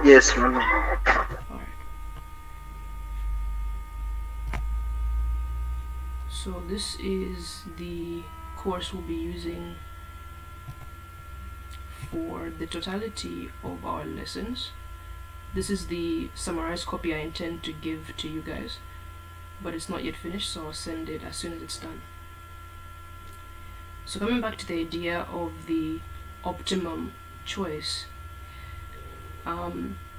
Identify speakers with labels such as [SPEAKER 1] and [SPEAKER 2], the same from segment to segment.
[SPEAKER 1] Yes, Manu.
[SPEAKER 2] Alright. So this is the course we'll be using for the totality of our lessons. This is the summarized copy I intend to give to you guys, but it's not yet finished, so I'll send it as soon as it's done. So coming back to the idea of the optimum choice,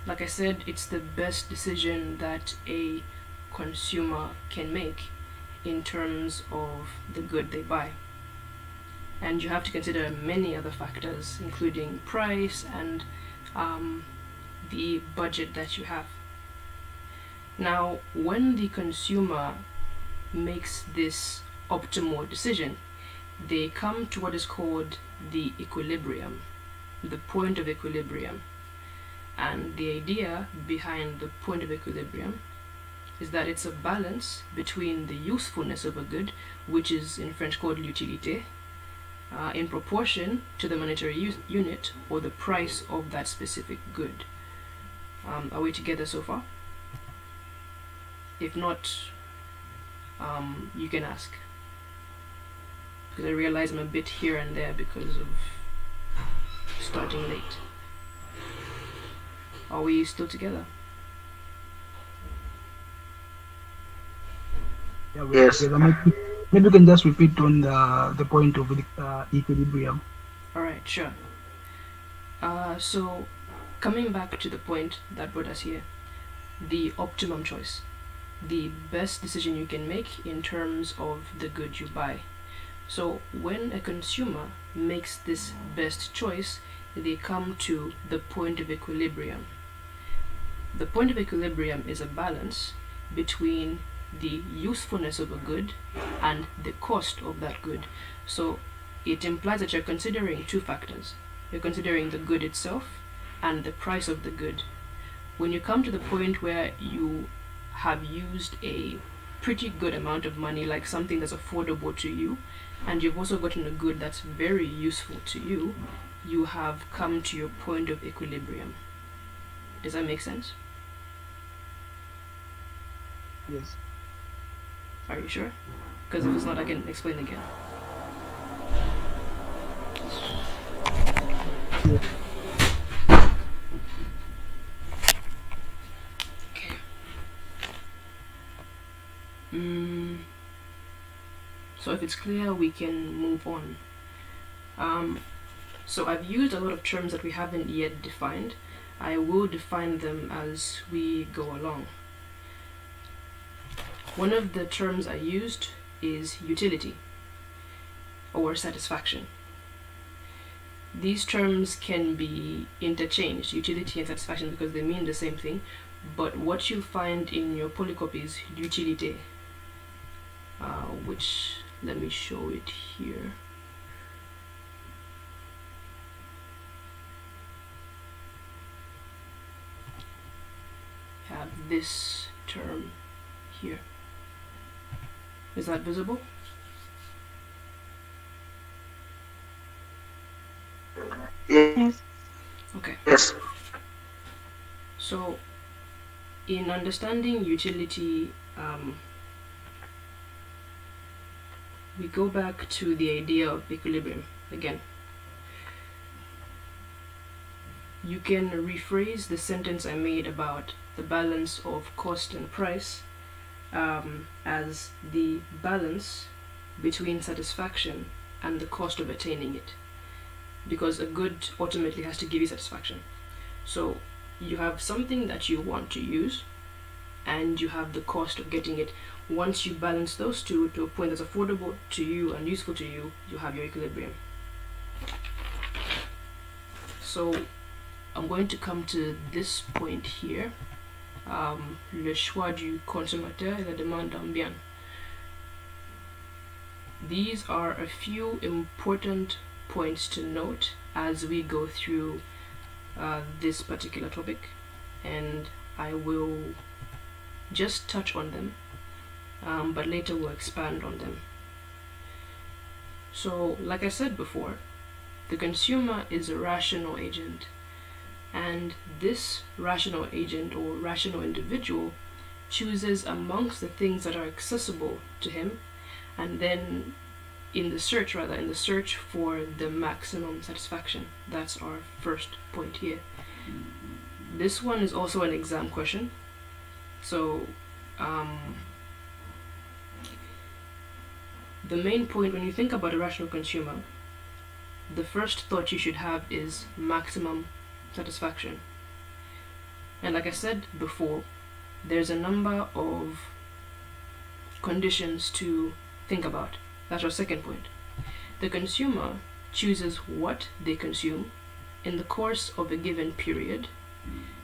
[SPEAKER 2] like I said, it's the best decision that a consumer can make in terms of the good they buy. And you have to consider many other factors, including price and the budget that you have. Now, when the consumer makes this optimal decision, they come to what is called the equilibrium, the point of equilibrium. And the idea behind the point of equilibrium is that it's a balance between the usefulness of a good, which is in French called l'utilité, in proportion to the monetary unit or the price of that specific good. Are we together so far? If not, you can ask. Because I realize I'm a bit here and there because of starting late. Are we still together?
[SPEAKER 3] Yeah, we are
[SPEAKER 1] Yes.
[SPEAKER 3] together. Maybe you can just repeat on the point of the equilibrium.
[SPEAKER 2] Alright, sure. So, coming back to the point that brought us here, the optimum choice, the best decision you can make in terms of the good you buy. So, when a consumer makes this best choice, they come to the point of equilibrium. The point of equilibrium is a balance between the usefulness of a good and the cost of that good. So it implies that you're considering two factors. You're considering the good itself and the price of the good. When you come to the point where you have used a pretty good amount of money, like something that's affordable to you, and you've also gotten a good that's very useful to you, you have come to your point of equilibrium. Does that make sense?
[SPEAKER 3] Yes.
[SPEAKER 2] Are you sure? Because if it's not, I can explain again.
[SPEAKER 3] Yeah.
[SPEAKER 2] Okay. So if it's clear, we can move on. So I've used a lot of terms that we haven't yet defined. I will define them as we go along. One of the terms I used is utility or satisfaction. These terms can be interchanged, utility and satisfaction, because they mean the same thing, but what you'll find in your polycopy is utilité, which, let me show it here. Have this term here. Is that visible?
[SPEAKER 1] Yes.
[SPEAKER 2] Okay.
[SPEAKER 1] Yes.
[SPEAKER 2] So, in understanding utility, we go back to the idea of equilibrium again. You can rephrase the sentence I made about the balance of cost and price as the balance between satisfaction and the cost of attaining it, because a good ultimately has to give you satisfaction. So you have something that you want to use and you have the cost of getting it. Once you balance those two to a point that's affordable to you and useful to you, you have your equilibrium. So I'm going to come to this point here, le choix du consommateur et la demande d'un bien. These are a few important points to note as we go through this particular topic, and I will just touch on them, but later we'll expand on them. So, like I said before, the consumer is a rational agent. And this rational agent or rational individual chooses amongst the things that are accessible to him, and then in the search for the maximum satisfaction. That's our first point here. This one is also an exam question. So the main point when you think about a rational consumer, the first thought you should have is maximum satisfaction. And like I said before, there's a number of conditions to think about. That's our second point. The consumer chooses what they consume in the course of a given period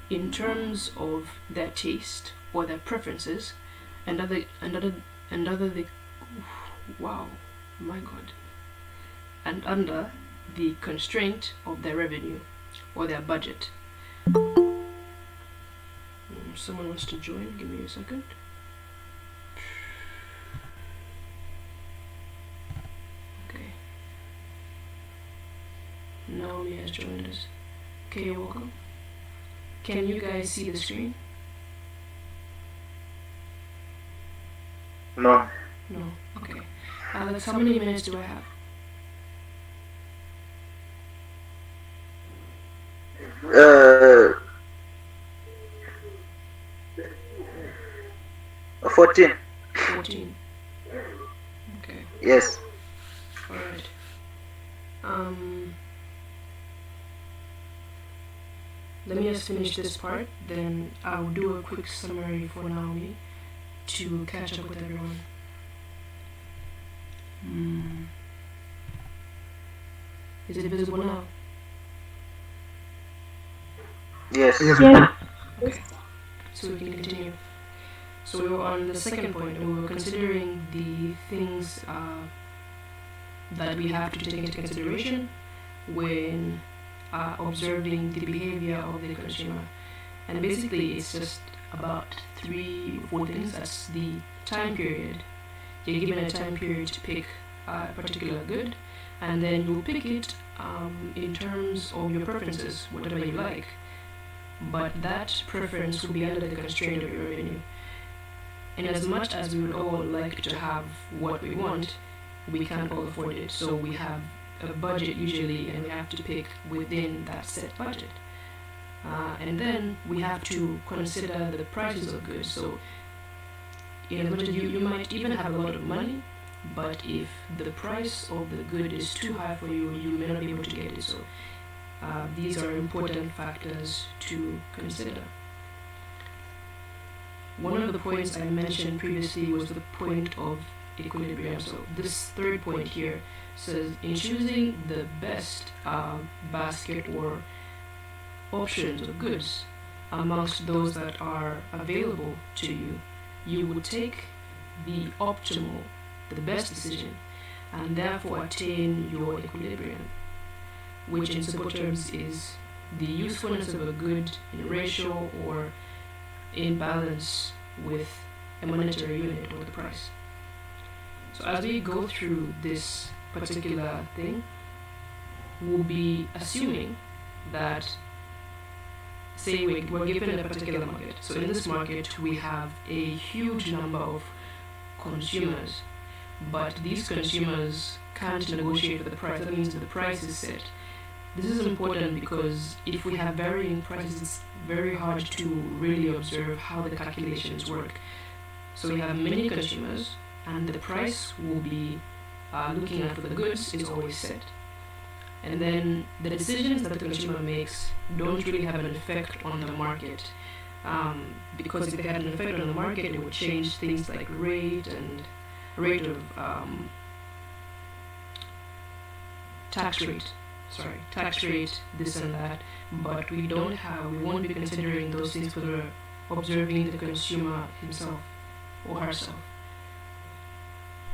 [SPEAKER 2] in terms of their taste or their preferences and under the constraint of their revenue or their budget. Someone wants to join, give me a second. Okay. Naomi has joined us. Okay, you're welcome. Can you guys see the screen?
[SPEAKER 1] No.
[SPEAKER 2] No. Okay. Alex, how many minutes do I have?
[SPEAKER 1] 14.
[SPEAKER 2] 14. Okay.
[SPEAKER 1] Yes.
[SPEAKER 2] Alright. Let me just finish this part, then I'll do a quick summary for Naomi to catch up with everyone. Is it visible now?
[SPEAKER 1] Yes.
[SPEAKER 2] So we can continue. So we were on the second point, and we were considering the things that we have to take into consideration when observing the behavior of the consumer. And basically it's just about 3 or 4 things. That's the time period. You're given a time period to pick a particular good, and then you'll pick it in terms of your preferences, whatever you like. But that preference will be under the constraint of your revenue. And as much as we would all like to have what we want, we can't all afford it. So we have a budget usually, and we have to pick within that set budget. And then we have to consider the prices of goods. So in as much as you might even have a lot of money, but if the price of the good is too high for you, you may not be able to get it. So these are important factors to consider. One of the points I mentioned previously was the point of equilibrium. So this third point here says, in choosing the best basket or options of goods amongst those that are available to you, you would take the optimal, the best decision, and therefore attain your equilibrium, which in simple terms is the usefulness of a good in ratio or in balance with a monetary unit or the price. So as we go through this particular thing, we'll be assuming that, say we're given a particular market. So in this market we have a huge number of consumers, but these consumers can't negotiate for the price. That means that the price is set. This is important because if we have varying prices, it's very hard to really observe how the calculations work. So we have many consumers, and the price will be looking at for the goods is always set. And then the decisions that the consumer makes don't really have an effect on the market, because if they had an effect on the market, it would change things like rate of tax rate, this and that. But we won't be considering those things because we're observing the consumer himself or herself.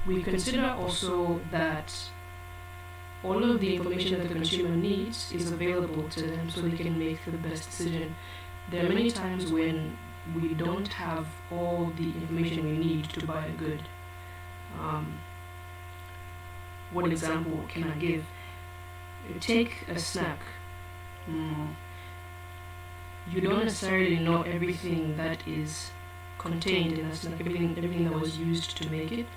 [SPEAKER 2] We consider also that all of the information that the consumer needs is available to them so they can make the best decision. There are many times when we don't have all the information we need to buy a good. What example can I give? Take a snack. you don't necessarily know everything that is contained in a snack, everything that was used to make it,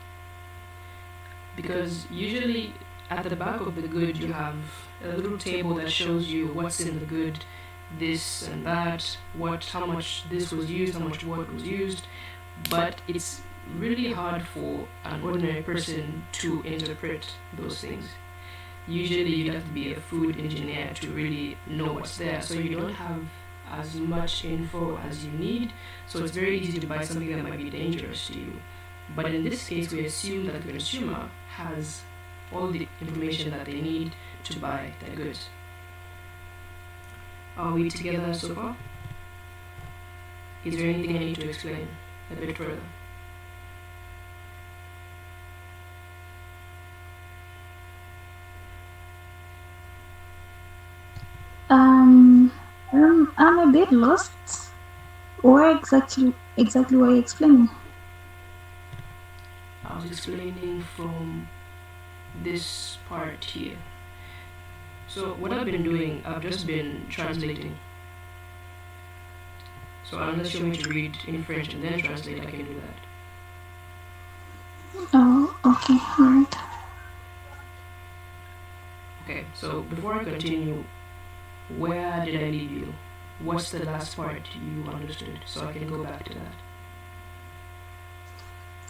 [SPEAKER 2] because usually at the back of the good you have a little table that shows you what's in the good, this and that, how much this was used, how much what was used, but it's really hard for an ordinary person to interpret those things. Usually you'd have to be a food engineer to really know what's there, so you don't have as much info as you need, so it's very easy to buy something that might be dangerous to you. But in this case, we assume that the consumer has all the information that they need to buy their goods. Are we together so far? Is there anything I need to explain a bit further?
[SPEAKER 4] I'm a bit lost. Where exactly were you explaining?
[SPEAKER 2] I was explaining from this part here. So what I've been doing, I've just been translating. So unless you want me to read in French and then translate, I can do that.
[SPEAKER 4] Oh, okay, alright.
[SPEAKER 2] Okay, so before I continue, where did I leave you? What's the last part you understood? So I can go back to that.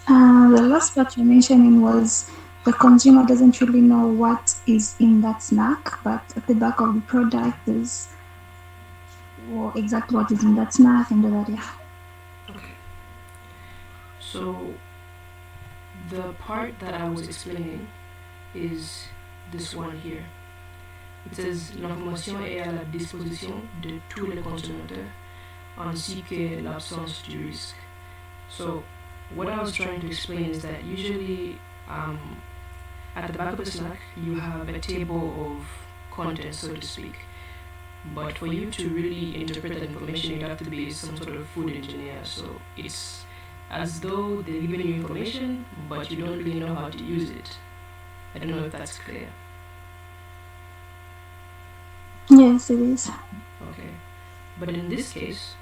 [SPEAKER 4] The last part you're mentioning was the consumer doesn't really know what is in that snack, but at the back of the product there's exactly what is in that snack and all that, yeah.
[SPEAKER 2] Okay. So the part that I was explaining is this one here. It says l'information est à la disposition de tous les consommateurs ainsi que l'absence du risque. So what I was trying to explain is that usually at the back of the snack you have a table of contents, so to speak. But for you to really interpret that information, you have to be some sort of food engineer. So it's as though they're giving you information, but you don't really know how to use it. I don't know if that's clear.
[SPEAKER 4] Yes, it is.
[SPEAKER 2] Okay. But in this case,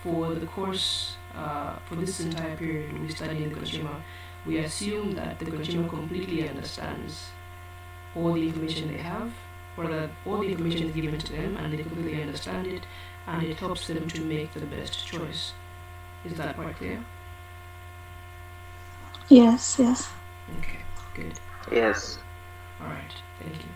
[SPEAKER 2] for the course, for this entire period we study the consumer, we assume that the consumer completely understands all the information they have, or that all the information is given to them and they completely understand it, and it helps them to make the best choice. Is that part clear?
[SPEAKER 4] Yes.
[SPEAKER 2] Okay, good.
[SPEAKER 1] Yes.
[SPEAKER 2] Alright, thank you.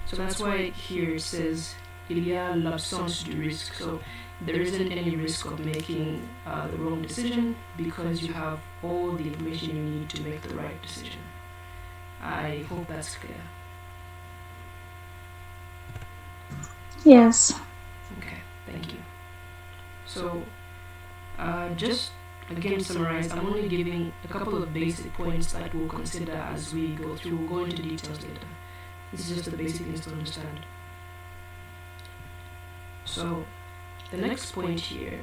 [SPEAKER 2] So that's why here it says il y a l'absence du risque. So there isn't any risk of making the wrong decision because you have all the information you need to make the right decision. I hope that's clear.
[SPEAKER 4] Yes.
[SPEAKER 2] Okay, thank you. So just again summarize, I'm only giving a couple of basic points that we'll consider as we go through. We'll go into details later. This is just the basic things to understand. So the next point here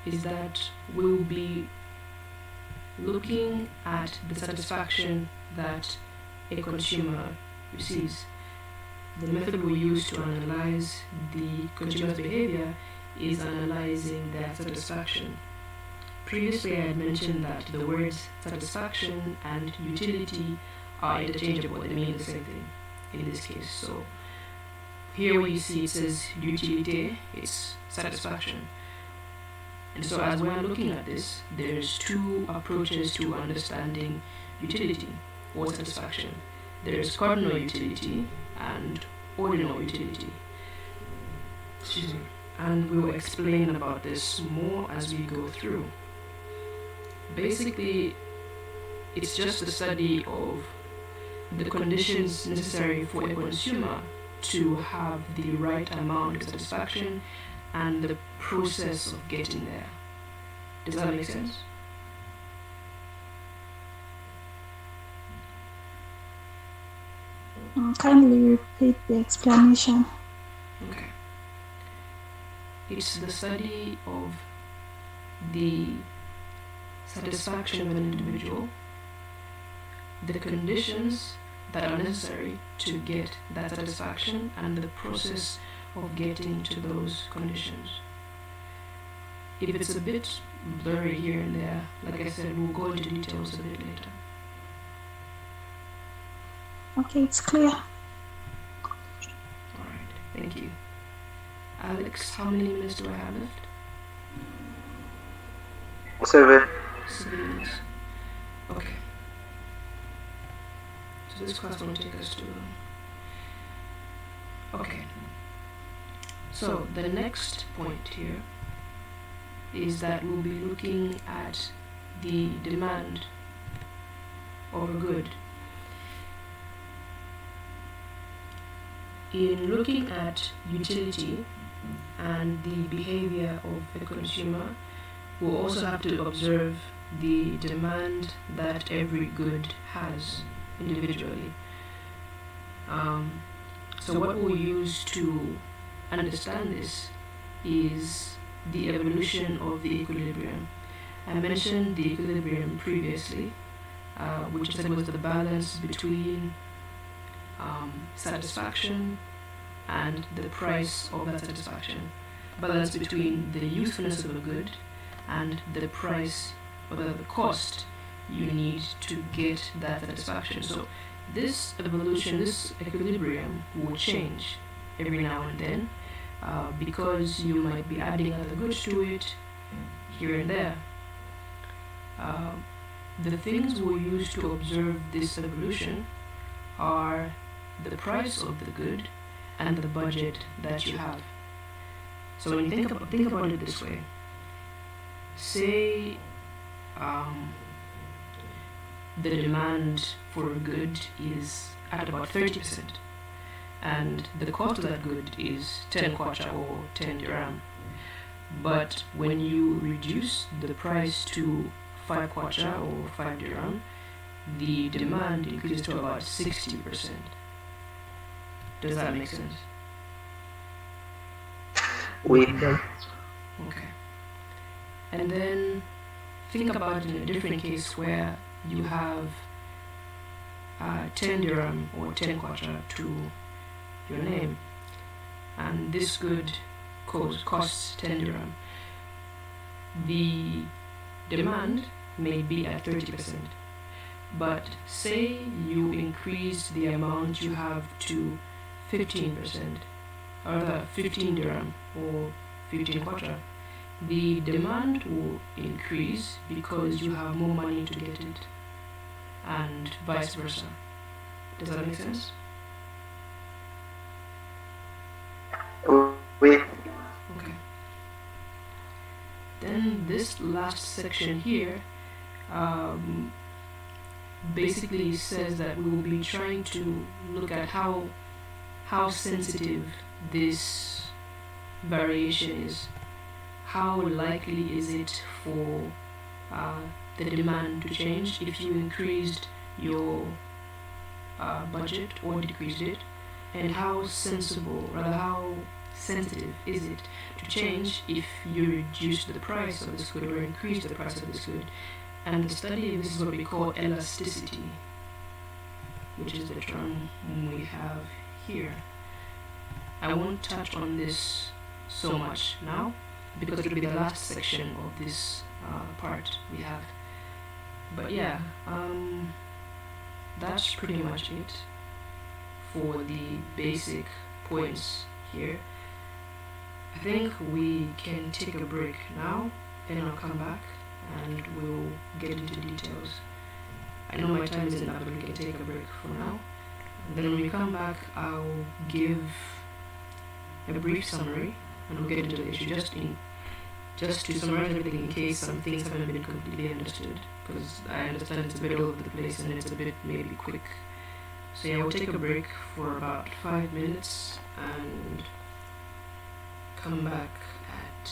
[SPEAKER 2] is that we'll be looking at the satisfaction that a consumer receives. The method we use to analyze the consumer's behavior is analyzing their satisfaction. Previously, I had mentioned that the words satisfaction and utility are interchangeable, they mean the same thing in this case. So here where you see it says utilité, it's satisfaction. And so as we're looking at this, there's two approaches to understanding utility or satisfaction. There's cardinal utility and ordinal utility. Excuse me. And we will explain about this more as we go through. Basically, it's just a study of the conditions necessary for a consumer to have the right amount of satisfaction and the process of getting there. Does that make sense?
[SPEAKER 4] Kindly repeat the explanation.
[SPEAKER 2] Okay. It's the study of the satisfaction of an individual, the conditions that are necessary to get that satisfaction, and the process of getting to those conditions. If it's a bit blurry here and there, like I said, we'll go into details a bit later.
[SPEAKER 4] Okay, it's clear.
[SPEAKER 2] Alright, thank you. Alex, how many minutes do I have left?
[SPEAKER 1] 7.
[SPEAKER 2] 7 minutes. Okay. So this class won't take us too long. Okay. So the next point here is that we'll be looking at the demand of a good. In looking at utility and the behavior of the consumer, we'll also have to observe the demand that every good has individually. So what we'll use to understand this is the evolution of the equilibrium. I mentioned the equilibrium previously, which I said was the balance between satisfaction and the price of that satisfaction. Balance between the usefulness of a good and the price or the cost you need to get that satisfaction. So this evolution, this equilibrium will change every now and then because you might be adding other goods to it here and there. The things we'll use to observe this evolution are the price of the good and the budget that you have. So when you think about it this way, say the demand for a good is at about 30%, and the cost of that good is 10 kwacha or 10 dirham. But when you reduce the price to 5 kwacha or 5 dirham, the demand increases to about 60%. Does that make sense?
[SPEAKER 1] Oui.
[SPEAKER 2] Okay. And then think about it in a different case where you have 10 dirham or 10 kwacha to your name, and this good costs 10 dirham. The demand may be at 30%, but say you increase the amount you have to 15%, or the 15 dirham or 15 kwacha, the demand will increase because you have more money to get it, and vice versa. Does that make sense?
[SPEAKER 1] Oui.
[SPEAKER 2] Okay. Then this last section here basically says that we will be trying to look at how sensitive this variation is. How likely is it for the demand to change if you increased your budget or decreased it, and how sensitive is it to change if you reduce the price of this good or increase the price of this good. And the study of this is what we call elasticity, which is the term we have here. I won't touch on this so much now because it will be the last section of this part we have. But yeah, that's pretty much it for the basic points here. I think we can take a break now, and I'll come back and we'll get into details. I know my time isn't up, but we can take a break for now. And then when we come back, I'll give a brief summary and we'll get into the issue just to summarize everything in case some things haven't been completely understood, because I understand it's a bit all over the place and it's a bit maybe quick. So yeah, we'll take a break for about 5 minutes and come back at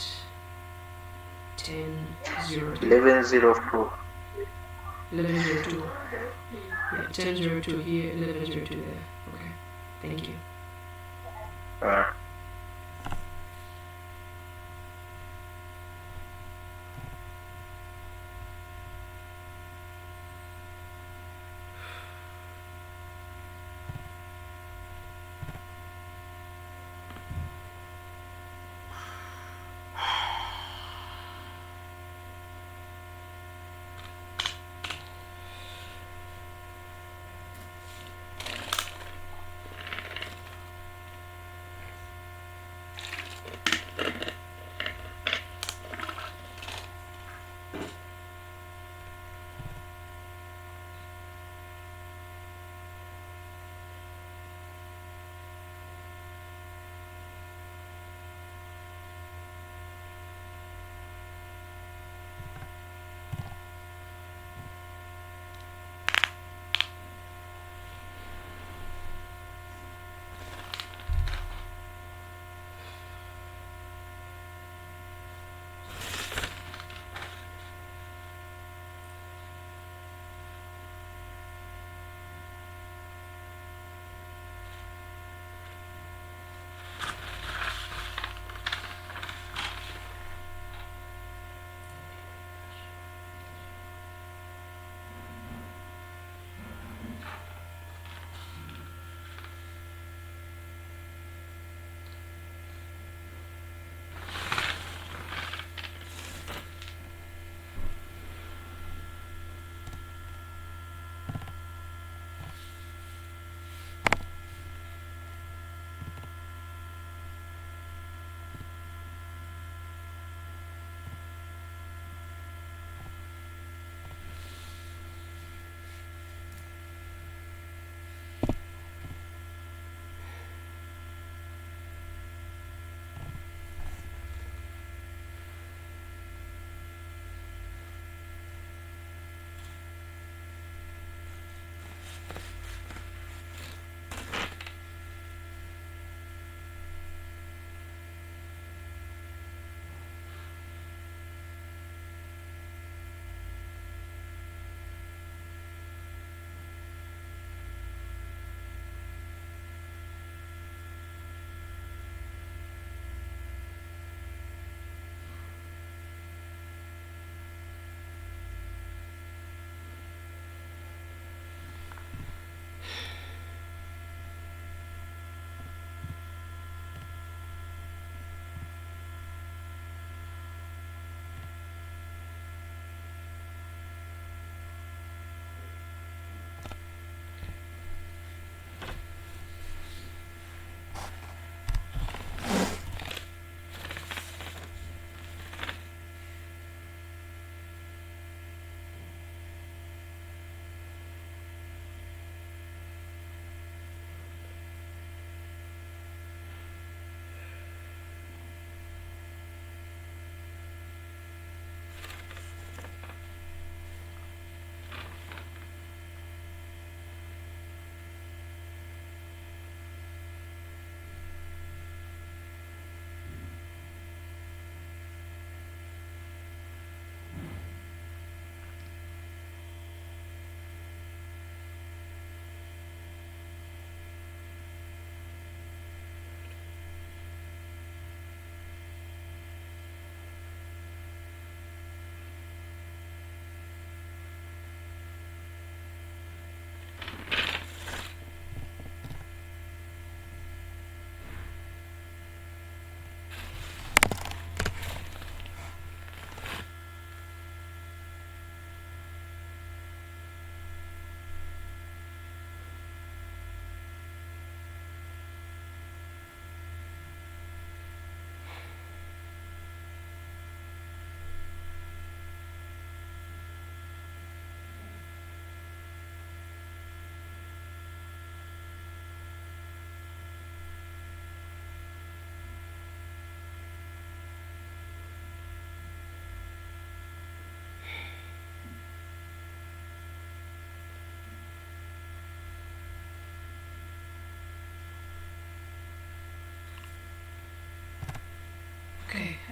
[SPEAKER 2] 10:02.
[SPEAKER 1] 11:04.
[SPEAKER 2] 11:02. Yeah, 10:02 here, 11:02 there. Okay, thank you.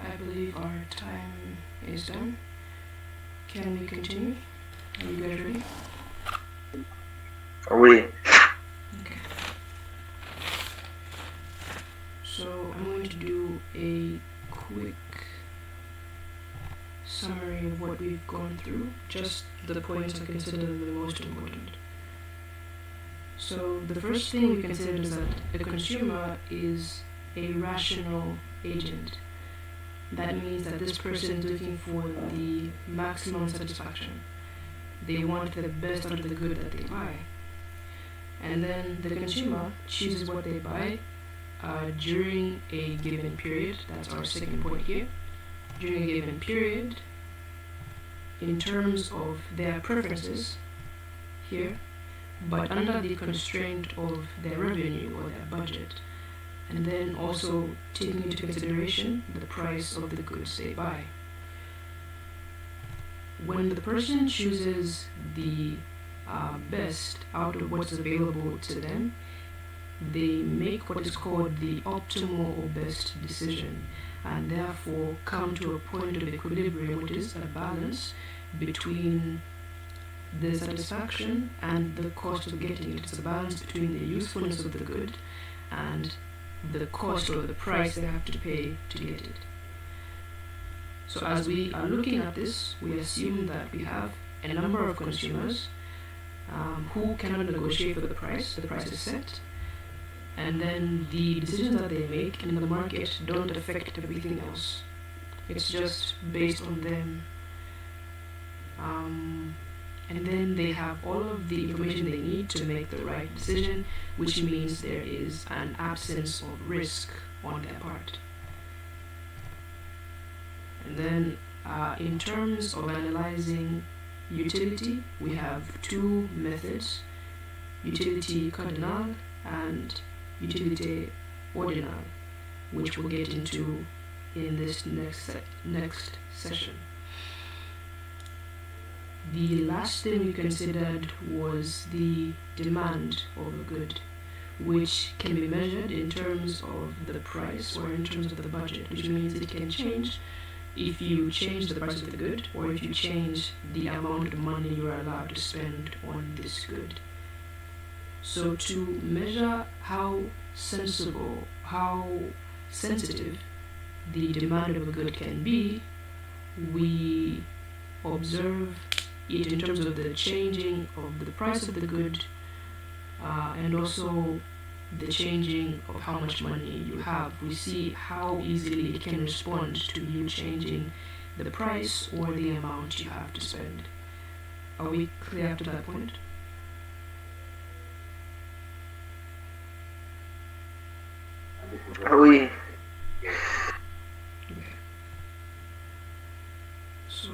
[SPEAKER 2] I believe our time is done. Can we continue? Are you guys ready?
[SPEAKER 1] Oui.
[SPEAKER 2] Okay. So I'm going to do a quick summary of what we've gone through, just the points I consider the most important. So the first thing we considered is that a consumer is a rational agent. That means that this person is looking for the maximum satisfaction. They want the best out of the good that they buy. And then the consumer chooses what they buy during a given period. That's our second point here. During a given period, in terms of their preferences here, but under the constraint of their revenue or their budget, and then also taking into consideration the price of the goods they buy. When the person chooses the best out of what's available to them, they make what is called the optimal or best decision, and therefore come to a point of equilibrium, which is a balance between the satisfaction and the cost of getting it. It's a balance between the usefulness of the good and the cost or the price they have to pay to get it. So as we are looking at this, we assume that we have a number of consumers who cannot negotiate for the price is set, and then the decisions that they make in the market don't affect everything else. It's just based on them. And then they have all of the information they need to make the right decision, which means there is an absence of risk on their part. And then in terms of analyzing utility, we have two methods: utility cardinal and utility ordinal, which we'll get into in this next session. The last thing we considered was the demand of a good, which can be measured in terms of the price or in terms of the budget, which means it can change if you change the price of the good or if you change the amount of money you are allowed to spend on this good. So to measure how sensible, how sensitive the demand of a good can be, we observe it in terms of the changing of the price of the good and also the changing of how much money you have. We see how easily it can respond to you changing the price or the amount you have to spend. Are we clear up to that point?
[SPEAKER 1] Oui.
[SPEAKER 2] Okay. So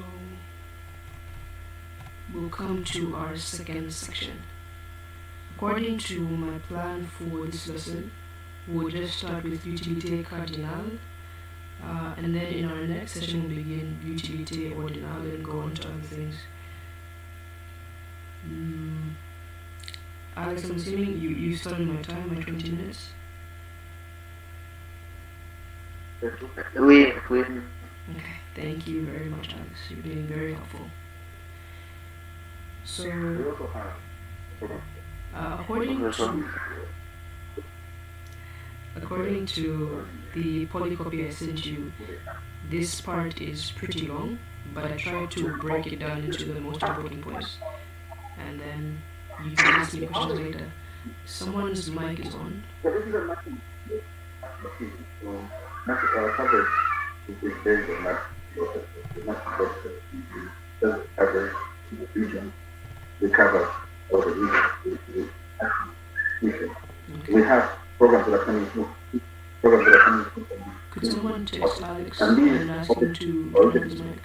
[SPEAKER 2] we'll come to our second section. According to my plan for this lesson, we'll just start with utilité cardinal, and then in our next session we'll begin utilité ordinal and go on to other things. Alex, I'm assuming you started my time, my 20 minutes?
[SPEAKER 1] Oui.
[SPEAKER 2] Okay, thank you very much, Alex. You're being very helpful. So, according to the polycopy I sent you, this part is pretty long, but I tried to break it down into the most important points, and then you can ask me questions later. Someone's mic is on.
[SPEAKER 5] We have programs that are coming through.
[SPEAKER 2] Could someone text Alex and ask him to turn on his mic?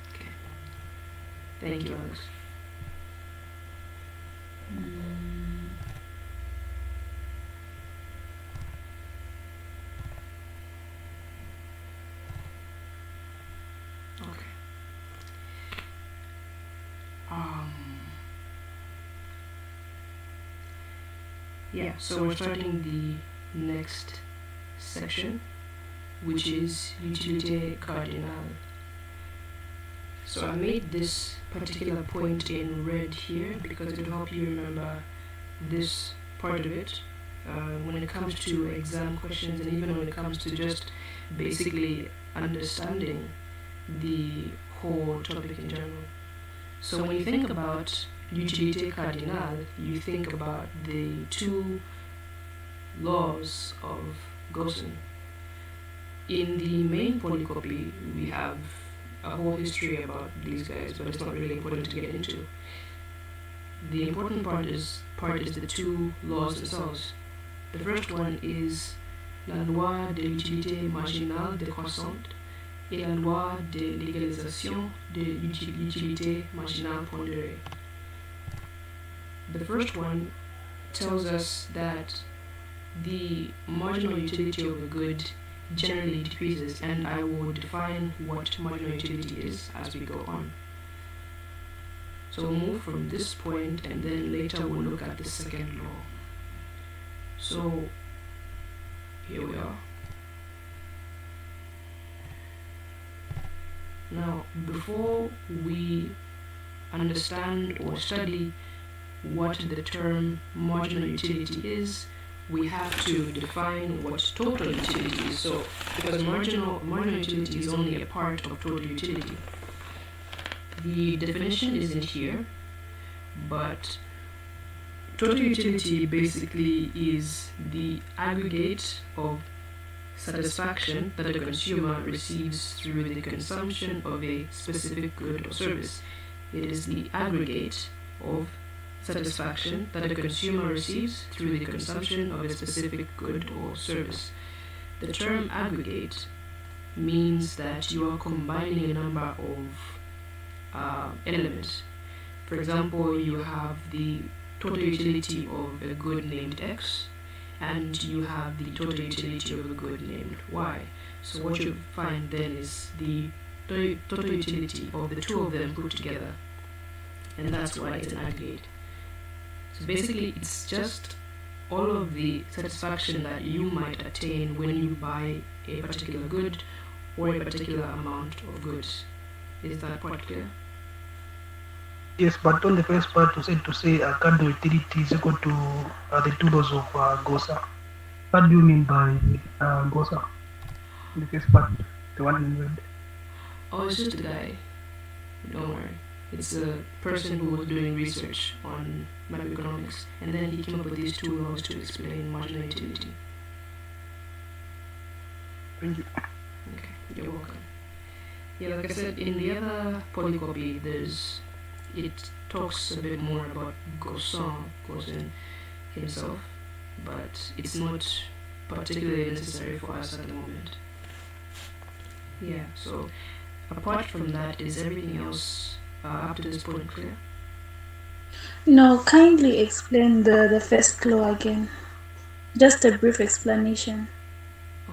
[SPEAKER 2] Okay. Thank you, Alex. Okay. Yeah, so we're starting the next section, which is utilité cardinale. So I made this particular point in red here because it will help you remember this part of it when it comes to exam questions, and even when it comes to just basically understanding the whole topic in general. So when you think about utilité cardinale, you think about the two laws of Gaussian. In the main polycopy, we have a whole history about these guys, but it's not really important to get into. The important part is the two laws themselves. The first one is la loi de l'utilité marginale décroissante et la loi de l'égalisation de l'utilité marginale pondérée. The first one tells us that the marginal utility of a good generally decreases, and I will define what marginal utility is as we go on. So we'll move from this point, and then later we'll look at the second law. So here we are. Now, before we understand or study what the term marginal utility is, we have to define what total utility is. So, because marginal utility is only a part of total utility. The definition isn't here, but total utility basically is the aggregate of satisfaction that a consumer receives through the consumption of a specific good or service. It is the aggregate of satisfaction that a consumer receives through the consumption of a specific good or service. The term aggregate means that you are combining a number of elements. For example, you have the total utility of a good named X, and you have the total utility of a good named Y. So what you find then is the total utility of the two of them put together, and that's why it's an aggregate. So basically, it's just all of the satisfaction that you might attain when you buy a particular good or a particular amount of goods. Is that part clear?
[SPEAKER 3] Yes, but on the first part, you said to say cardinal utility is equal to the two laws of Gosa. What do you mean by Gosa? The first part, the one in red.
[SPEAKER 2] Oh, it's just a guy. Don't worry. It's a person who was doing research on microeconomics, and then he came up with these two laws to explain marginal utility.
[SPEAKER 3] Thank you.
[SPEAKER 2] Okay, you're welcome. Yeah, like I said, in the other polycopy, it talks a bit more about Gaussian himself, but it's not particularly necessary for us at the moment. Yeah, so apart from that, is everything else up to this point clear?
[SPEAKER 4] No, kindly explain the first law again. Just a brief explanation.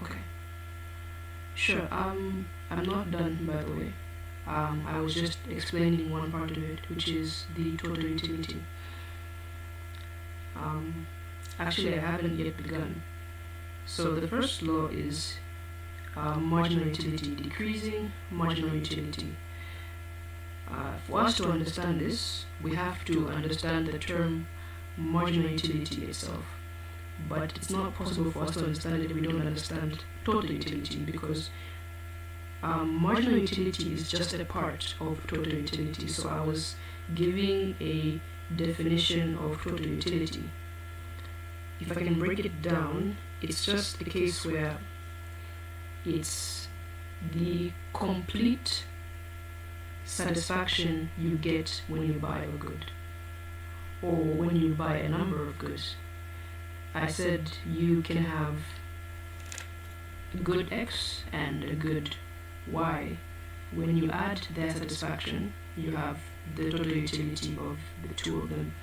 [SPEAKER 2] Okay. Sure. I'm not done, by the way. I was just explaining one part of it, which is the total utility. Actually, I haven't yet begun. So the first law is marginal utility decreasing, marginal utility. For us to understand this, we have to understand the term marginal utility itself. But it's not possible for us to understand it if we don't understand total utility, because marginal utility is just a part of total utility. So I was giving a definition of total utility. If I can break it down, it's just a case where it's the complete satisfaction you get when you buy a good, or when you buy a number of goods. I said you can have good X and a good Y. When you add their satisfaction, you have the total utility of the two of them.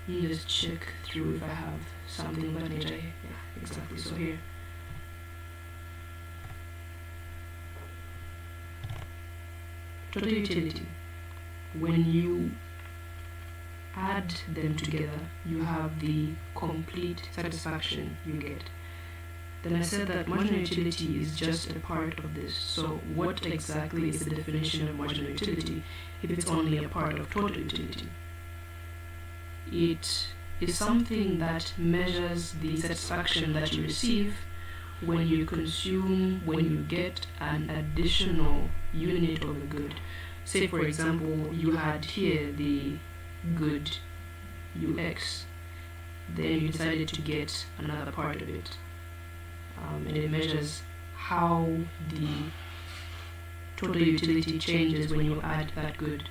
[SPEAKER 2] You just check through if I have something of that nature. Yeah, exactly. So here. Total utility. When you add them together, you have the complete satisfaction you get. then I said that marginal utility is just a part of this. So what exactly is the definition of marginal utility if it's only a part of total utility? It is something that measures the satisfaction that you receive when you get an additional unit of a good. Say, for example, you had here the good UX, then you decided to get another part of it. And it measures how the total utility changes when you add that good.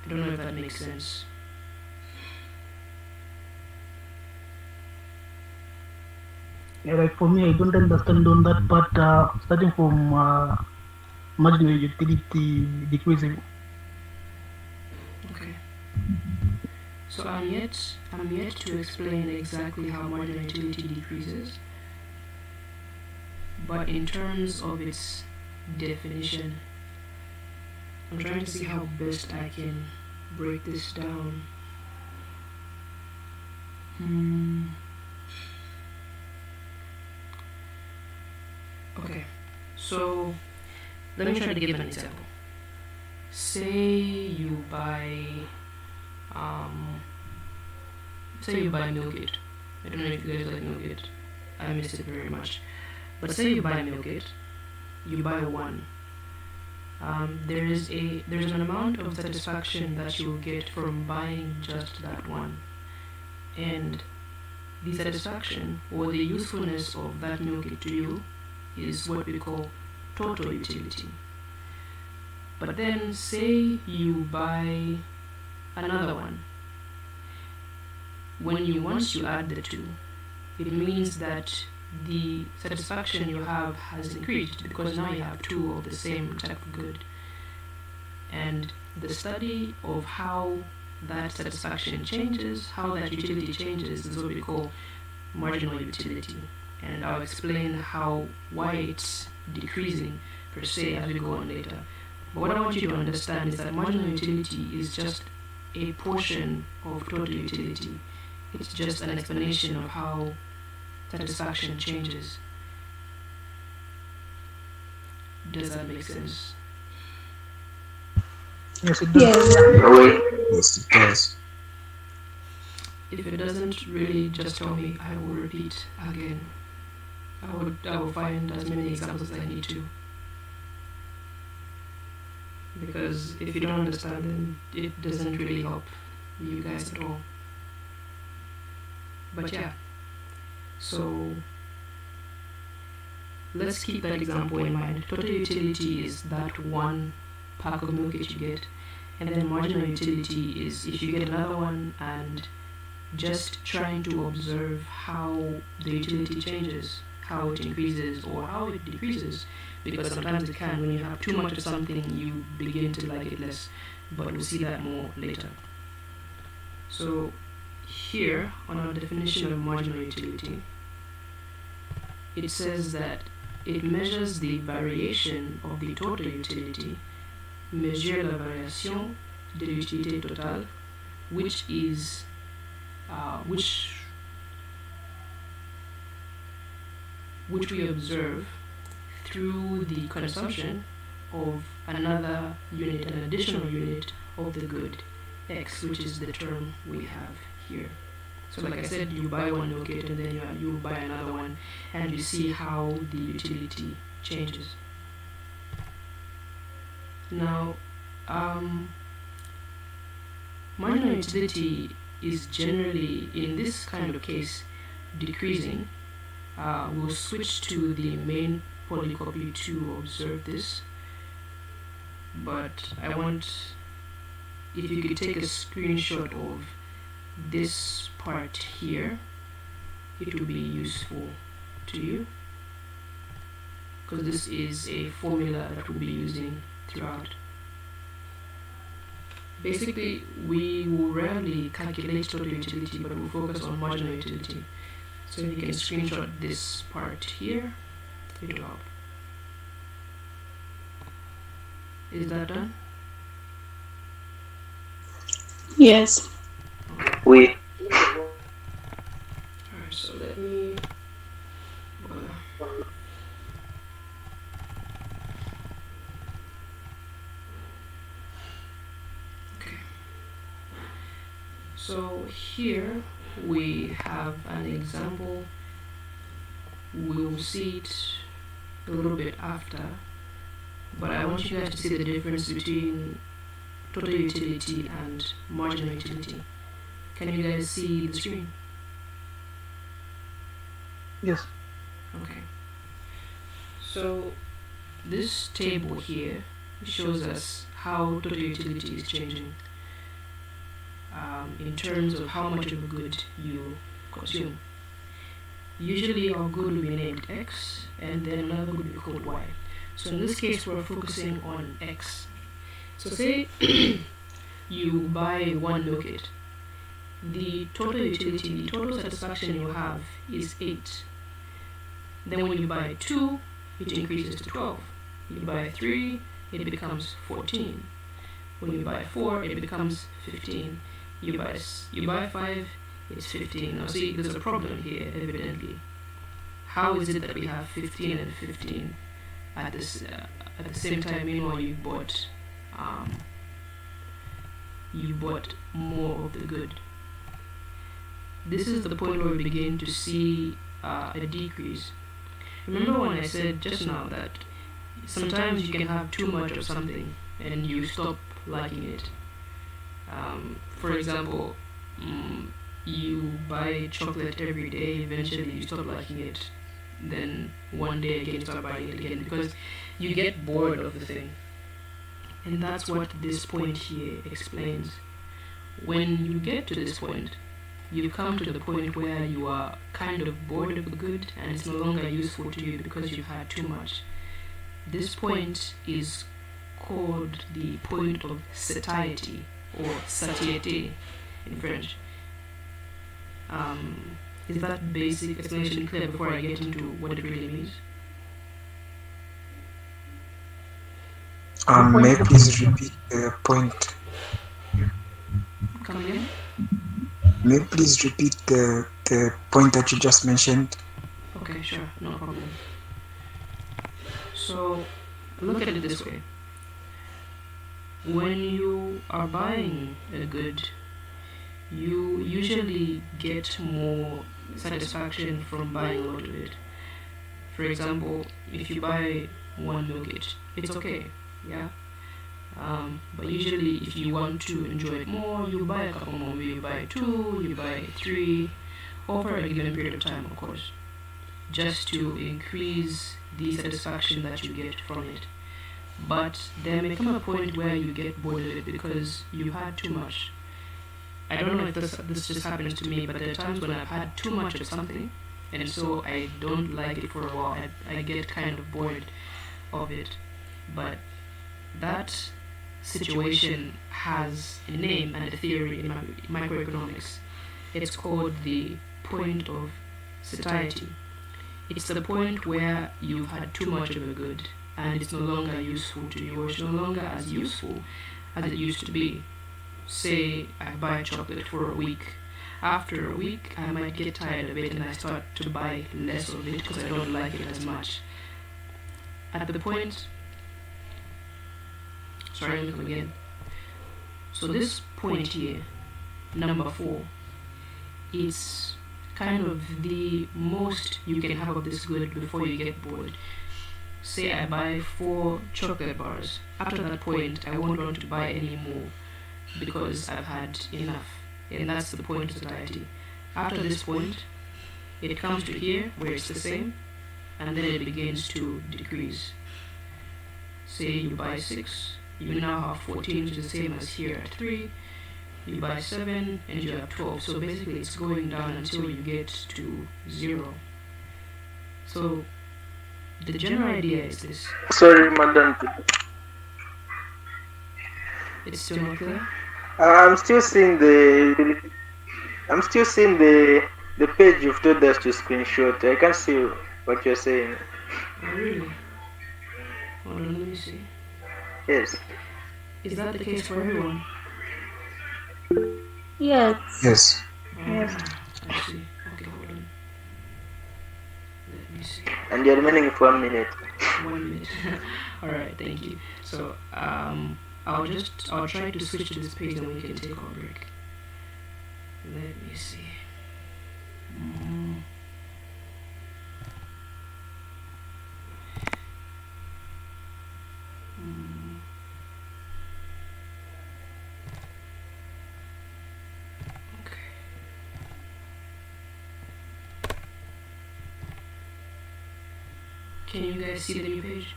[SPEAKER 2] I don't know if that makes sense.
[SPEAKER 3] Yeah, like for me, I don't understand on that part. Starting from marginal utility decreasing.
[SPEAKER 2] Okay. So I'm yet to explain exactly how marginal utility decreases, but in terms of its definition, I'm trying to see how best I can break this down. Okay, so let me try to give an example. Say you buy Milkgate. I don't know if you guys like Milkgate. I miss it very much. But say you buy Milkgate, you buy one. There's an amount of satisfaction that you'll get from buying just that one, and the satisfaction or the usefulness of that Milkgate to you is what we call total utility. But then say you buy another one. Once you add the two, it means that the satisfaction you have has increased because now you have two of the same type of good. And the study of how that satisfaction changes, how that utility changes, is what we call marginal utility. And I'll explain why it's decreasing per se as we go on later. But what I want you to understand is that marginal utility is just a portion of total utility. It's just an explanation of how satisfaction changes. Does that make sense?
[SPEAKER 3] Yes, it does.
[SPEAKER 1] Yes, it does.
[SPEAKER 2] If it doesn't, really just tell me. I will repeat again. I will find as many examples as I need to. Because if you don't understand, then it doesn't really help you guys at all. But yeah, so let's keep that example in mind. Total utility is that one pack of milk that you get, and then marginal utility is if you get another one and just trying to observe how the utility changes, how it increases or how it decreases, because sometimes it can. When you have too much of something, you begin to like it less, but we'll see that more later. So here on our definition of marginal utility, it says that it measures the variation of the total utility, mesure la variation de l'utilité totale, which we observe through the consumption of another unit, an additional unit of the good X, which is the term we have here. So like I said, you buy one Milkgate and then you buy another one, and you see how the utility changes. Now, marginal utility is generally, in this kind of case, decreasing. We'll switch to the main polycopy to observe this, but I want, if you could take a screenshot of this part here, it will be useful to you, because this is a formula that we'll be using throughout. Basically, we will rarely calculate total utility, but we'll focus on marginal utility. So if you can screenshot this part here, it will help. Is that done?
[SPEAKER 4] Yes.
[SPEAKER 1] Oui.
[SPEAKER 2] Alright, So here we have an example. We'll see it a little bit after, but I want you guys to see the difference between total utility and marginal utility. Can you guys see the screen?
[SPEAKER 3] Yes.
[SPEAKER 2] Okay. So this table here shows us how total utility is changing in terms of how much of a good you consume. Usually our good will be named X and then another good will be called Y. So in this case we're focusing on X. So say you buy one milk kit. The total utility, the total satisfaction you have is 8. Then when you buy 2, it increases to 12. You buy 3, it becomes 14. When you buy 4, it becomes 15. You buy 5, it's 15. Now see, there's a problem here, evidently. How is it that we have 15 and 15 at the same time? Meanwhile, you bought more of the good. This is the point where we begin to see a decrease. Remember when I said just now that sometimes you can have too much of something and you stop liking it. For example, you buy chocolate every day, eventually you stop liking it, then one day again you start buying it again because you get bored of the thing. And that's what this point here explains. When you get to this point, you come to the point where you are kind of bored of the good and it's no longer useful to you because you've had too much. This point is called the point of satiety or satiété in French. Is that basic explanation clear before I get into what it really means?
[SPEAKER 1] May I please repeat the point?
[SPEAKER 2] Come again?
[SPEAKER 1] May I please repeat the point that you just mentioned?
[SPEAKER 2] Okay, sure, no problem. So, look at it this way. When you are buying a good, you usually get more satisfaction from buying a lot of it. For example, if you buy one milk it's okay, yeah? But usually if you want to enjoy it more, you buy a couple more. Maybe you buy 2, you buy 3, over a given period of time, of course, just to increase the satisfaction that you get from it. But there may come a point where you get bored of it because you had too much. I don't know if this just happens to me, but there are times when I've had too much of something, and so I don't like it for a while. I get kind of bored of it. But that situation has a name and a theory in microeconomics. It's called the point of satiety. It's the point where you've had too much of a good and it's no longer useful to you, or it's no longer as useful as it used to be. Say I buy chocolate for a week. After a week, I might get tired of it and I start to buy less of it because I don't like it as much. At the point, sorry, let me come again. So this point here, number 4, is kind of the most you can have of this good before you get bored. Say I buy 4 chocolate bars. After that point, I won't want to buy any more because I've had enough. And that's the point of satiety. After this point, it comes to here where it's the same, and then it begins to decrease. Say you buy 6, you now have 14, which is the same as here at 3. You buy 7 and you have 12. So basically it's going down until you get to 0. So the general idea is this.
[SPEAKER 6] Sorry, Madam.
[SPEAKER 2] It's still not clear?
[SPEAKER 6] I'm still seeing the page you've told us to screenshot. I can't see what you're saying.
[SPEAKER 2] Oh really? Hold on, let me see.
[SPEAKER 6] Yes.
[SPEAKER 2] Is that the case for everyone?
[SPEAKER 4] Yes.
[SPEAKER 1] Yes.
[SPEAKER 4] Yes.
[SPEAKER 2] I see. Okay, hold on. Let me see.
[SPEAKER 6] And you're remaining for 1 minute.
[SPEAKER 2] 1 minute. Alright, thank you. So, I'll try to switch to this page and we can take our break. Let me see. Mm. Mm. Okay. Can you guys see the new page?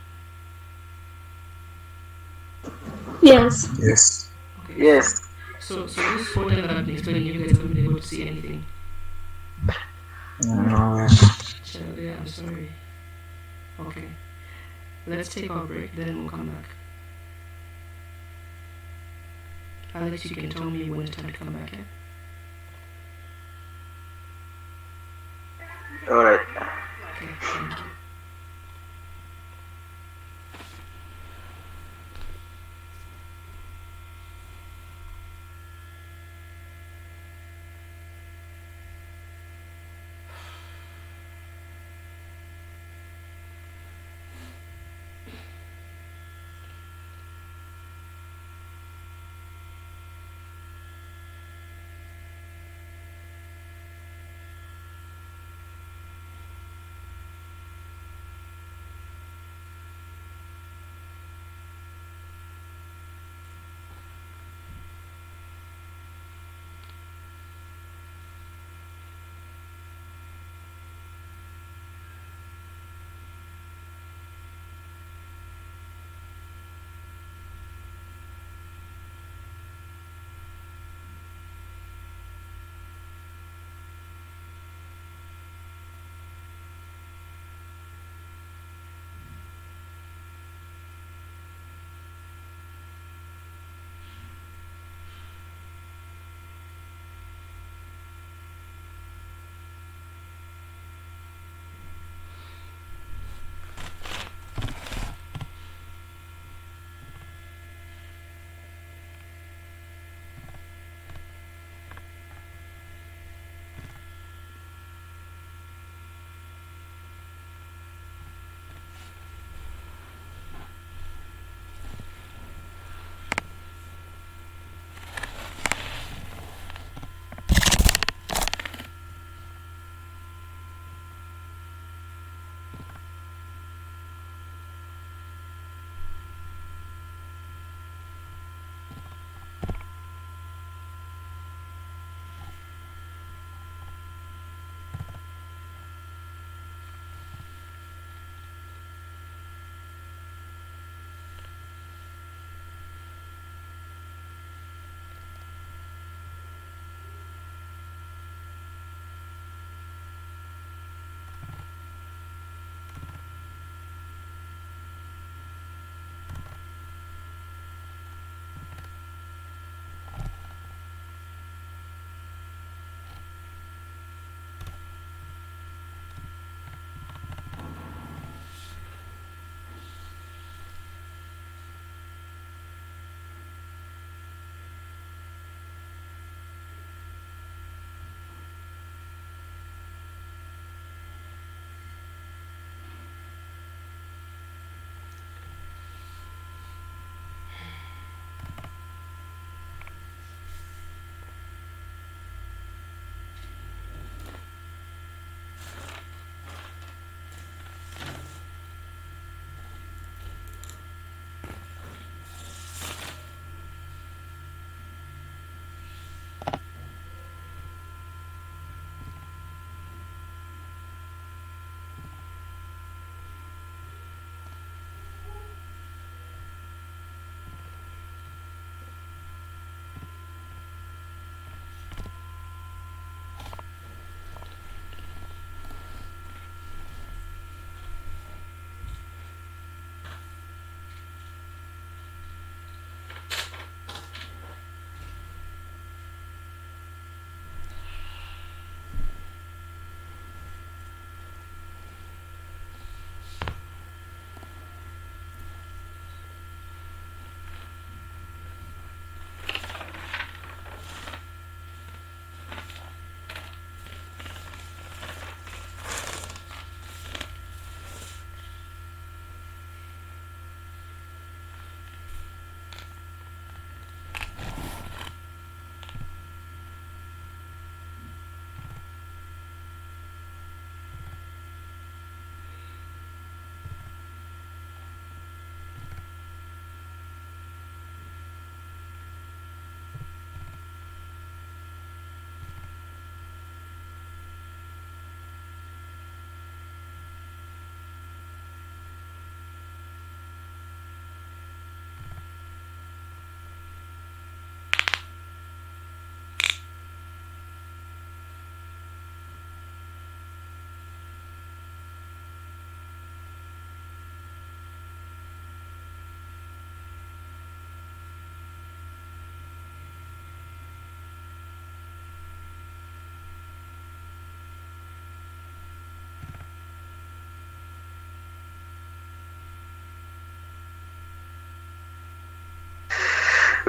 [SPEAKER 4] Yes.
[SPEAKER 1] Yes.
[SPEAKER 2] Okay.
[SPEAKER 6] Yes.
[SPEAKER 2] So this whole time that I've been explaining, you guys haven't been able to see anything.
[SPEAKER 1] No.
[SPEAKER 2] So yeah, I'm sorry. Okay. Let's take our break, then we'll come back. Alex, you can tell me when it's time to come back, yeah?
[SPEAKER 6] Alright.
[SPEAKER 2] Okay, thank you.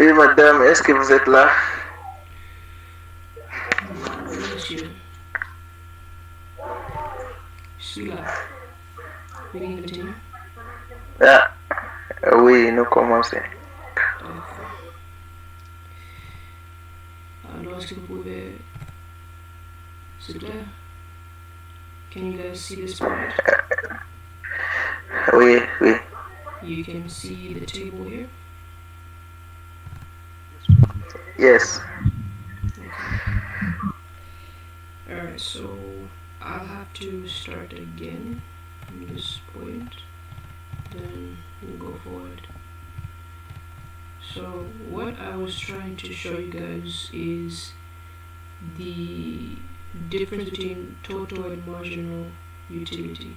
[SPEAKER 6] Oui, madame, est-ce que vous êtes là?
[SPEAKER 2] Oui, monsieur. Je suis là. We can continue.
[SPEAKER 6] Ah, oui, nous commençons.
[SPEAKER 2] D'accord. Alors, est-ce que vous pouvez... C'est clair? Can you guys see this point?
[SPEAKER 6] Oui, oui.
[SPEAKER 2] You can see the table here?
[SPEAKER 6] Yes.
[SPEAKER 2] Okay. Alright, so I'll have to start again from this point, then we'll go forward. So what I was trying to show you guys is the difference between total and marginal utility.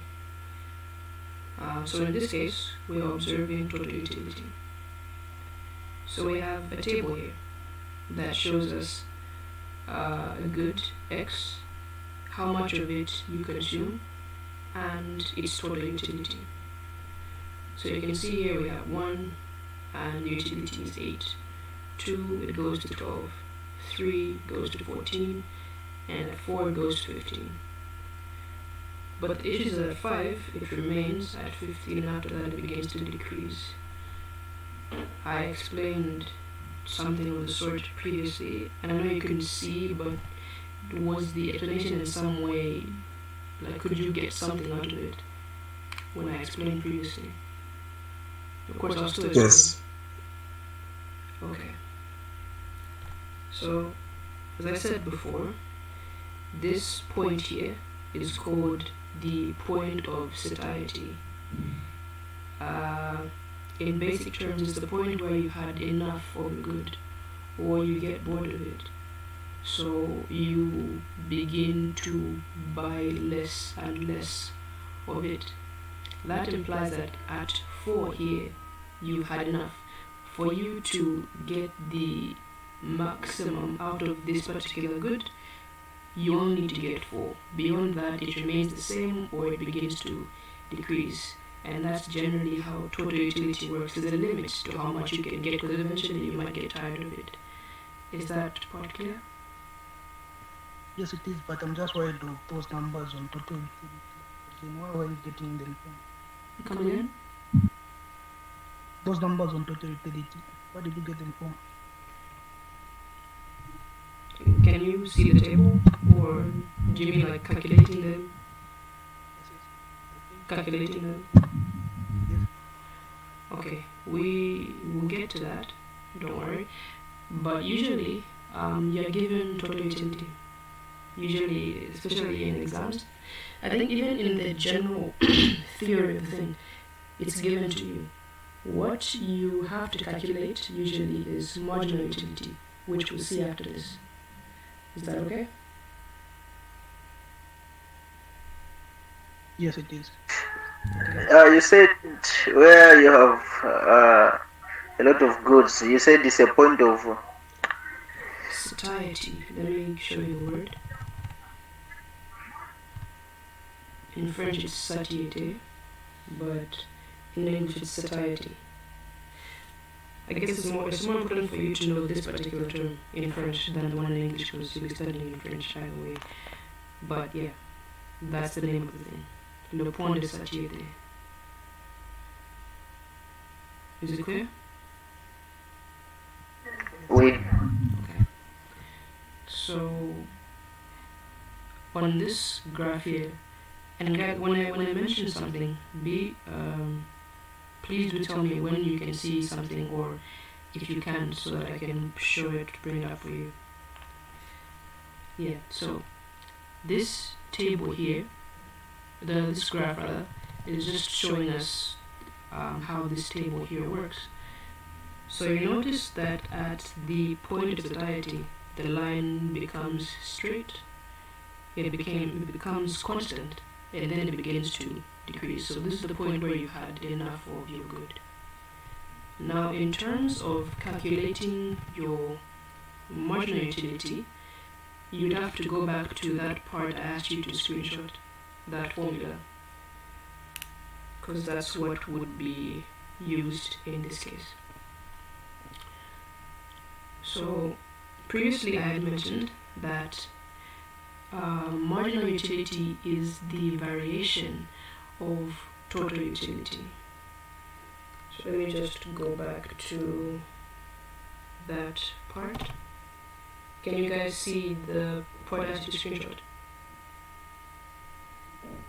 [SPEAKER 2] So in this case, we are observing total utility. So we have a table here that shows us a good X, how much of it you consume, and its total utility. So you can see here we have 1 and the utility is 8, 2 it goes to 12, 3 goes to 14, and at 4 it goes to 15. But the issue is that at 5 it remains at 15 and after that it begins to decrease. I explained something of the sort previously, and I know you couldn't see, but was the explanation in some way, like could you get something out of it when I explained previously? Of course I'll still explain.
[SPEAKER 1] Yes.
[SPEAKER 2] Okay. So, as I said before, this point here is called the point of satiety. In basic terms, it's the point where you've had enough of a good, or you get bored of it. So you begin to buy less and less of it. That implies that at 4 here, you've had enough. For you to get the maximum out of this particular good, you only need to get 4. Beyond that, it remains the same or it begins to decrease. And that's generally how total utility works. There's a limit to how much you can get because eventually you might get tired of it. Is that part clear?
[SPEAKER 3] Yes, it is, but I'm just worried of those numbers on total utility. Then why were you getting them from?
[SPEAKER 2] Come again?
[SPEAKER 3] Those numbers on total utility, where did you get them from?
[SPEAKER 2] Can you see the table? Or do you mean like calculating them? Calculating them? Okay, we will get to that, don't worry. But usually, you're given total utility. Usually, especially in exams. I think even in the general theory of the thing, it's given to you. What you have to calculate usually is marginal utility, which we'll see after this. Is that okay?
[SPEAKER 3] Yes, it is.
[SPEAKER 6] You said where you have a lot of goods, you said it's a point of
[SPEAKER 2] Satiety. Let me show you the word. In French it's satiété, but in English it's satiety. I guess it's more important for you to know this particular term in French than the one in English because you'll be studying in French either way. But yeah, that's the name of the thing. Le point de satiété. Is it clear?
[SPEAKER 6] oui.
[SPEAKER 2] Okay. So on this graph here, and guys, when I mention something, please do tell me when you can see something or if you can, so that I can show it, bring it up for you. Yeah. So this table here, this graph rather, is just showing us how this table here works. So you notice that at the point of satiety, the line becomes straight. It becomes constant, and then it begins to decrease. So this is the point where you had enough of your good. Now, in terms of calculating your marginal utility, you'd have to go back to that part I asked you to screenshot, that formula, because that's what would be used in this case. So previously I had mentioned that marginal utility is the variation of total utility. So let me just go back to that part. Can you guys see the point I just screenshot?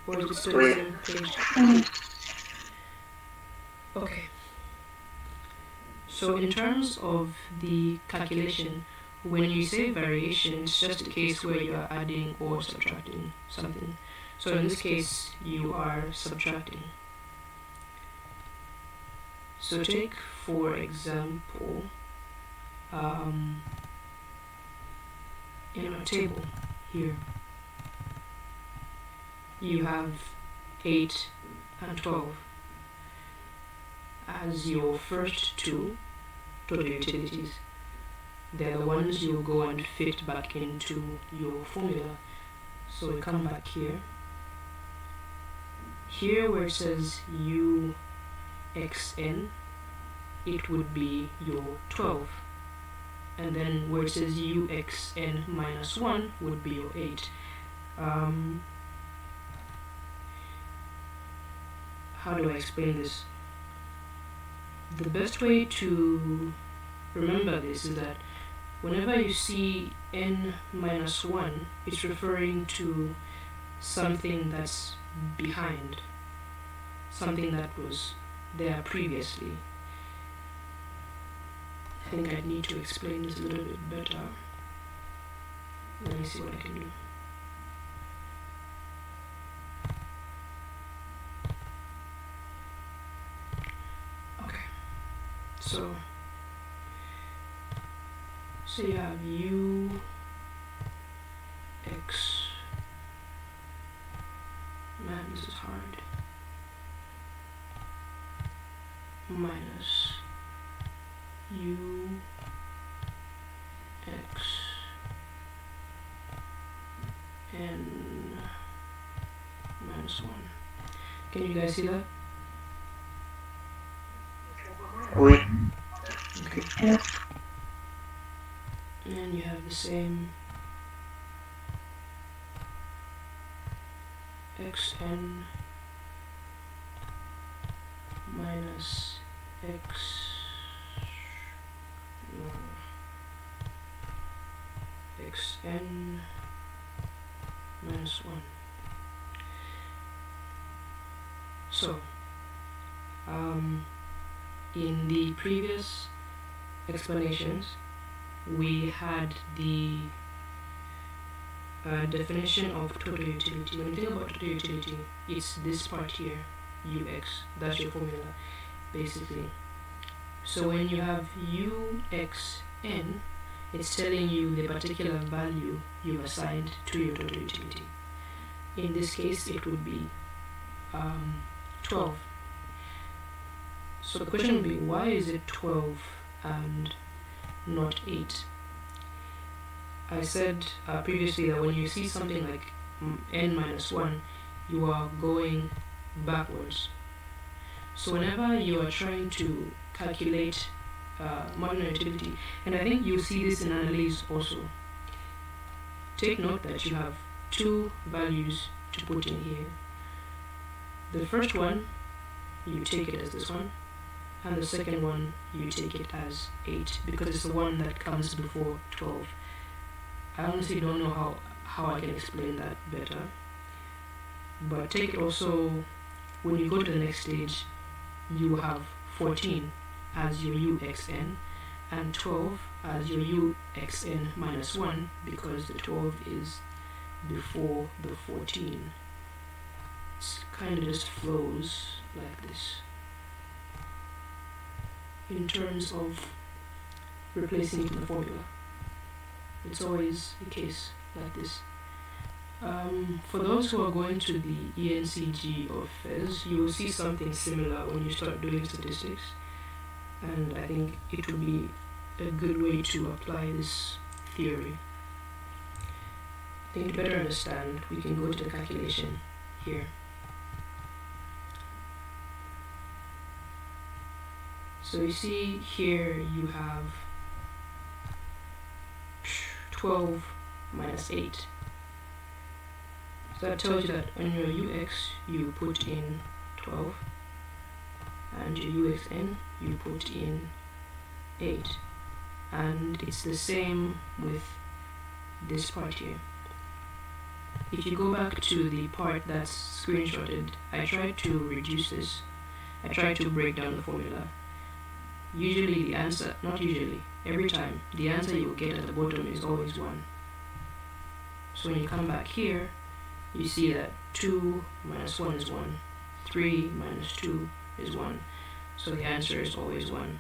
[SPEAKER 2] Or is it still the same page? Okay. So in terms of the calculation, when you say variation, it's just a case where you are adding or subtracting something. So in this case, you are subtracting. So take, for example, in our table here, you have 8 and 12 as your first two total utilities. They're the ones you'll go and fit back into your formula. So we come back here. Here where it says UXN, it would be your 12. And then where it says UXN minus 1 would be your 8. How do I explain this? The best way to remember this is that whenever you see n minus 1, it's referring to something that's behind, something that was there previously. I think I need to explain this a little bit better. Let me see what I can do. Okay, so you have u x, man, this is hard, minus u x n minus 1. Can you guys see that?
[SPEAKER 6] Oui.
[SPEAKER 2] Okay. And you have the same xn minus xn minus 1. So, in the previous explanations, we had the definition of total utility. When you think about total utility, it's this part here, ux. That's your formula, basically. So when you have uxn, it's telling you the particular value you've assigned to your total utility. In this case, it would be 12. So the question would be, why is it 12 and not 8? I said previously that when you see something like n minus 1, you are going backwards. So whenever you are trying to calculate marginal utility, and I think you'll see this in analysis also, take note that you have two values to put in here. The first one, you take it as this one, and the second one, you take it as 8, because it's the one that comes before 12. I honestly don't know how I can explain that better, but take it also, when you go to the next stage, you have 14 as your uxn and 12 as your uxn minus 1, because the 12 is before the 14. It kind of just flows like this in terms of replacing it in the formula. It's always the case like this. For those who are going to the ENCG or FES, you will see something similar when you start doing statistics, and I think it will be a good way to apply this theory. I think to better understand, we can go to the calculation here. So you see here you have 12 minus 8. So that tells you that on your UX you put in 12 and your UXN you put in 8, and it's the same with this part here. If you go back to the part that's screenshotted, I tried to reduce this. I tried to break down the formula. Usually the answer, not usually, every time, the answer you will get at the bottom is always 1. So when you come back here, you see that 2 minus 1 is 1, 3 minus 2 is 1, so the answer is always 1.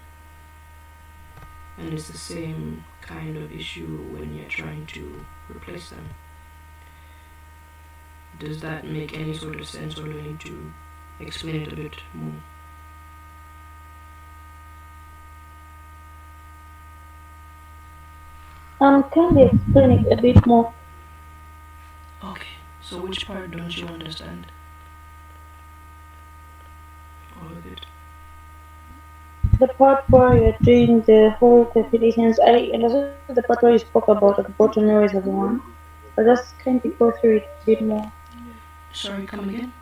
[SPEAKER 2] And it's the same kind of issue when you're trying to replace them. Does that make any sort of sense, or do I need to explain it a bit more?
[SPEAKER 7] Can you explain it a bit more?
[SPEAKER 2] Okay, so which part don't you understand? All of it.
[SPEAKER 7] The part where you're doing the whole calculations, I understood the part where you spoke about at the bottom you always have 1. But just kindly go through it a bit more.
[SPEAKER 2] Sorry, come again?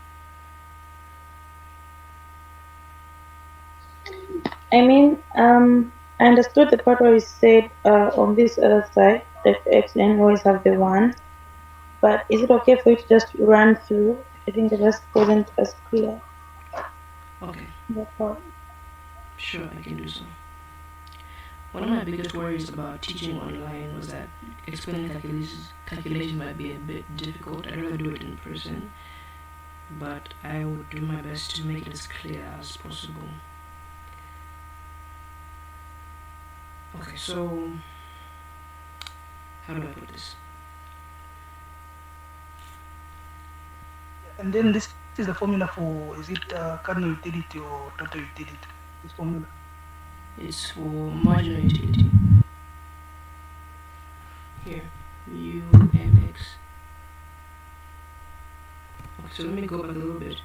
[SPEAKER 7] I mean, I understood the part where you said on this other side that x and always have the 1. But is it okay for you to just run through? I think it just wasn't as clear.
[SPEAKER 2] Okay.
[SPEAKER 7] That part.
[SPEAKER 2] Sure, I can do so. One of my biggest worries about teaching online was that explaining calculations might be a bit difficult. I'd rather do it in person, but I would do my best to make it as clear as possible. Okay, so how do I put this?
[SPEAKER 3] And then this is the formula for, is it cardinal utility or total utility? This formula.
[SPEAKER 2] It's for marginal utility. Here, UMX. Okay, so let me go back a little bit.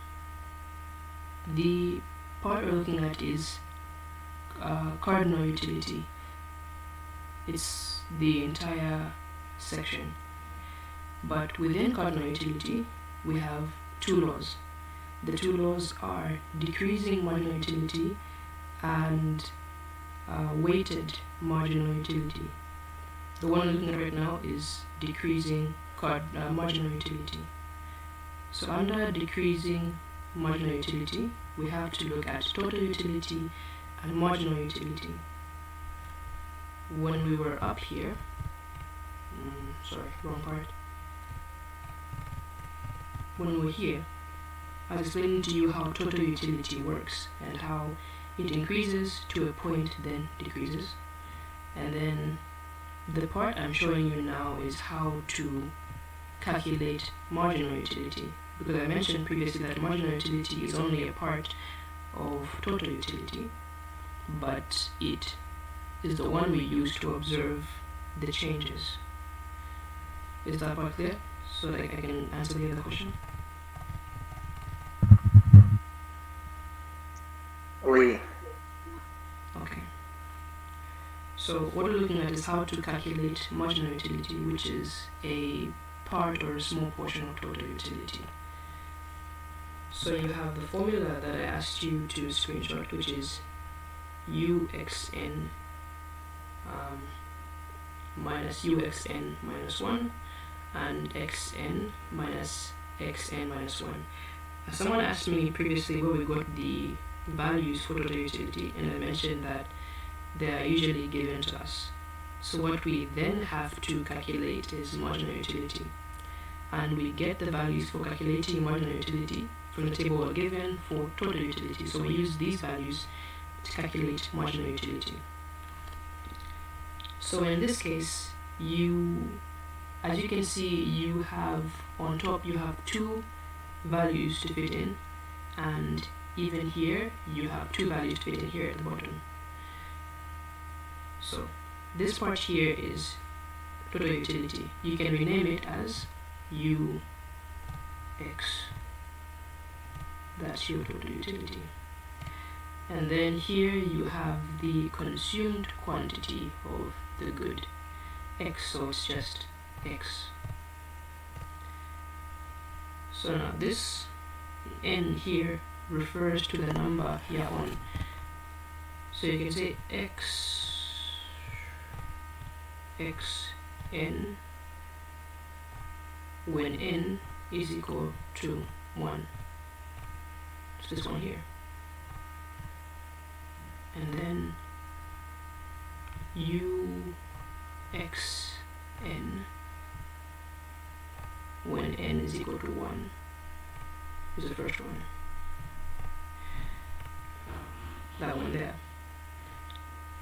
[SPEAKER 2] The part we're looking at is cardinal utility. It's the entire section. But within cardinal utility, we have 2 laws. The 2 laws are decreasing marginal utility and weighted marginal utility. The one we're looking at right now is decreasing marginal utility. So under decreasing marginal utility, we have to look at total utility and marginal utility. When we were up here, sorry, wrong part. When we were here, I was explaining to you how total utility works and how it increases to a point, then decreases. And then the part I'm showing you now is how to calculate marginal utility, because I mentioned previously that marginal utility is only a part of total utility, but it is the one we use to observe the changes. Is that part clear? So that I can answer the other question?
[SPEAKER 6] Oui.
[SPEAKER 2] Okay. So what we're looking at is how to calculate marginal utility, which is a part or a small portion of total utility. So you have the formula that I asked you to screenshot, which is UXN minus UXN minus 1 and XN minus XN minus 1. Someone asked me previously where we got the values for total utility, and I mentioned that they are usually given to us. So what we then have to calculate is marginal utility, and we get the values for calculating marginal utility from the table we're given for total utility. So we use these values to calculate marginal utility. So in this case, as you can see, you have on top you have 2 values to fit in, and even here you have 2 values to fit in here at the bottom. So this part here is total utility. You can rename it as UX. That's your total utility. And then here you have the consumed quantity of the good. x, so it's just x. So now this n here refers to the number here on. So you can say xn when n is equal to 1. It's this one here. And then uxn when n is equal to 1 is the first one. That one there.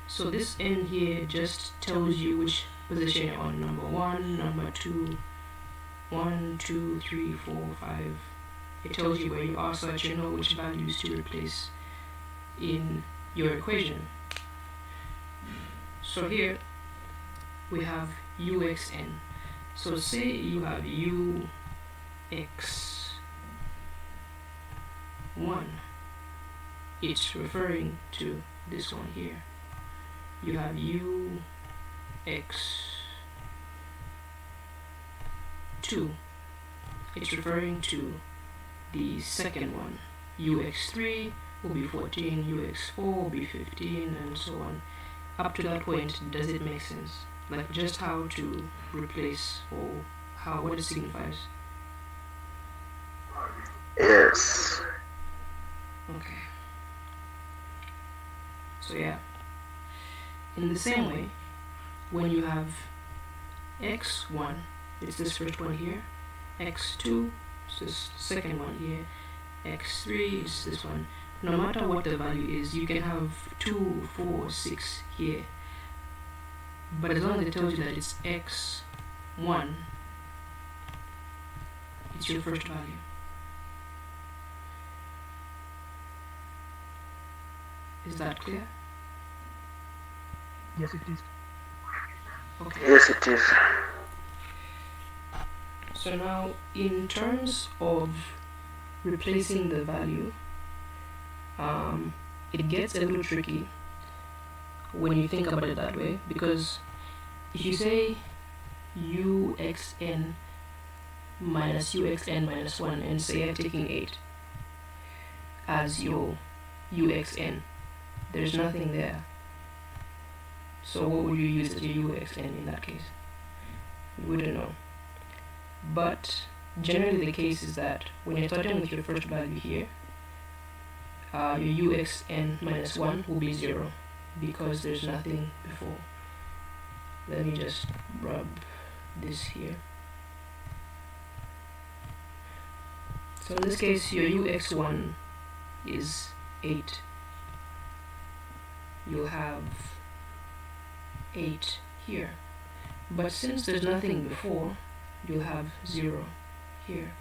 [SPEAKER 2] So this n here just tells you which position you're on. Number 1, number 2, 1, 2, 3, 4, 5. It tells you where you are so that you know which values to replace in your equation. So here we have uxn. So say you have ux1, it's referring to this one here. You have ux2, it's referring to the second one. ux3 will be 14, ux4 will be 15, and so on. Up to that point, does it make sense? Like just how to replace, or what it signifies?
[SPEAKER 6] Yes.
[SPEAKER 2] Okay. So yeah. In the same way, when you have x1, it's this first one here, x2, it's this second one here, x3 is this one. No matter what the value is, you can have 2, 4, 6 here. But as long as it tells you that it's x1, it's your first value. Is that clear?
[SPEAKER 3] Yes, it is.
[SPEAKER 2] Okay.
[SPEAKER 6] Yes, it is.
[SPEAKER 2] So now, in terms of replacing the value, it gets a little tricky when you think about it that way, because if you say uxn minus uxn minus 1 and say you're taking 8 as your uxn, there's nothing there. So what would you use as your uxn in that case? You wouldn't know. But generally the case is that when you're starting with your first value here, your uxn minus 1 will be 0 because there's nothing before. Let me just rub this here. So in this case, your ux1 is 8. You'll have 8 here. But since there's nothing before, you'll have 0 here.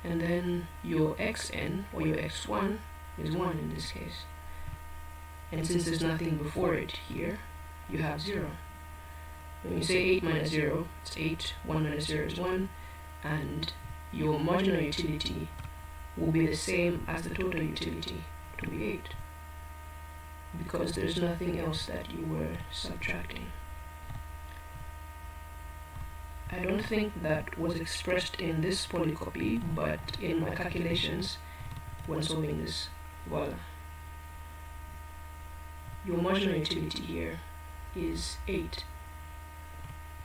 [SPEAKER 2] And then your xn, or your x1, is 1 in this case. And since there's nothing before it here, you have 0. When you say 8 minus 0, it's 8, 1 minus 0 is 1, and your marginal utility will be the same as the total utility, to be 8, because there's nothing else that you were subtracting. I don't think that was expressed in this polycopy, but in my calculations when solving this, voila. Your marginal utility here is 8.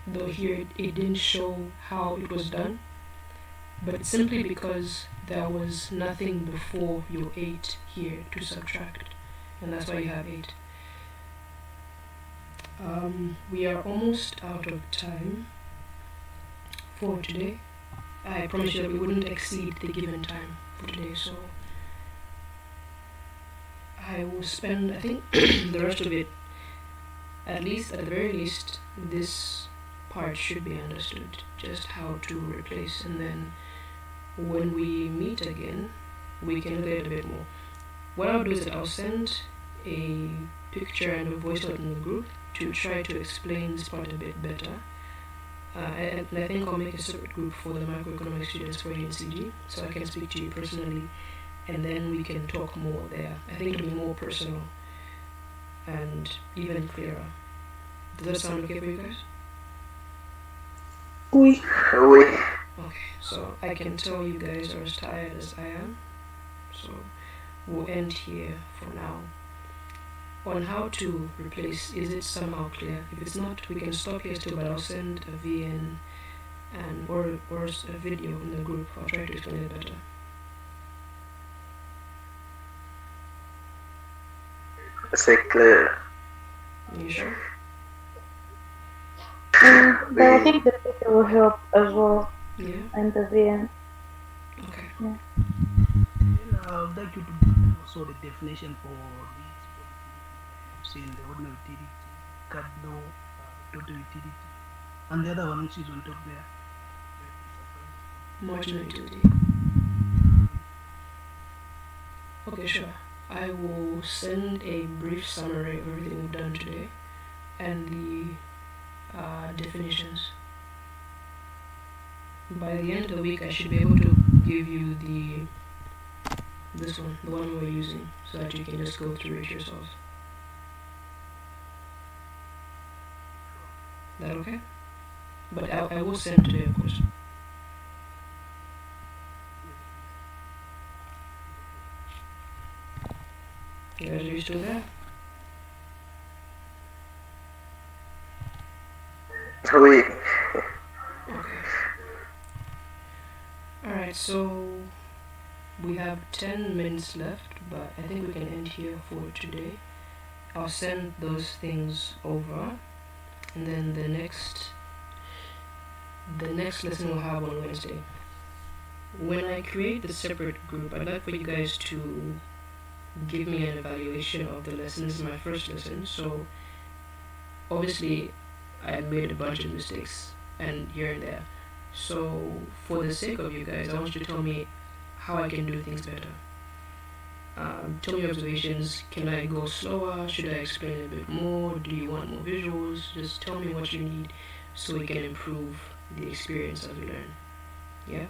[SPEAKER 2] Though here it didn't show how it was done, but simply because there was nothing before your 8 here to subtract, and that's why you have 8. We are almost out of time for today. I promise you that we wouldn't exceed the given time for today, so I will spend, I think, the rest of it, at least, at the very least, this part should be understood, just how to replace, and then when we meet again, we can look at it a bit more. What I'll do is that I'll send a picture and a voice note in the group to try to explain this part a bit better. And I think I'll make a separate group for the microeconomic students for NCG, so I can speak to you personally, and then we can talk more there. I think it'll be more personal and even clearer. Does that sound okay for you guys?
[SPEAKER 4] Oui.
[SPEAKER 6] Oui.
[SPEAKER 2] Okay, so I can tell you guys are as tired as I am. So we'll end here for now. On how to replace, is it somehow clear? If it's not, we can stop here still, but I'll send a VN and or a video in the group. I'll try to explain it better.
[SPEAKER 6] C'est clair.
[SPEAKER 2] You sure?
[SPEAKER 7] But I think the picture will help as well.
[SPEAKER 2] Yeah.
[SPEAKER 7] And the VM.
[SPEAKER 2] Okay.
[SPEAKER 7] Yeah.
[SPEAKER 3] Then I would like you to give also the definition for this in the ordinary utility, cardinal, total utility, and the other one which is on top there.
[SPEAKER 2] Marginal utility. Okay, sure. I will send a brief summary of everything we've done today and the definitions. By the end of the week, I should be able to give you this one, the one we're using, so that you can just go through it yourselves. That okay? But I will send today, of course. You guys, are you still there?
[SPEAKER 6] Oui.
[SPEAKER 2] Okay. Alright, so we have 10 minutes left, but I think we can end here for today. I'll send those things over, and then the next lesson we'll have on Wednesday. When I create the separate group, I'd like for you guys to give me an evaluation of the lesson. This is my first lesson, so obviously I made a bunch of mistakes and here and there. So for the sake of you guys, I want you to tell me how I can do things better. Tell me your observations. Can I go slower? Should I explain a bit more? Do you want more visuals? Just tell me what you need so we can improve the experience as we learn. Yeah?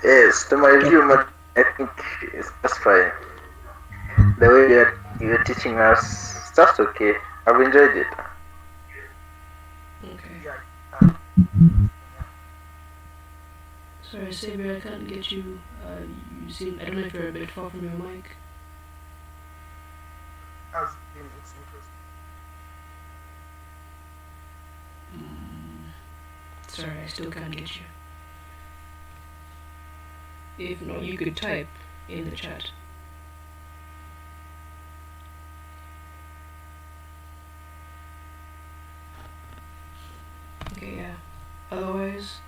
[SPEAKER 6] Yes, to my view, I think that's fine. The way you're teaching us, that's okay. I've enjoyed it.
[SPEAKER 2] Okay. Sorry, Saber, I can't get you. You seem. I don't know if you're a bit far from your mic.
[SPEAKER 1] Has been its interest.
[SPEAKER 2] Sorry, I still can't get you. If not, you could type in the chat. Okay, yeah. Otherwise,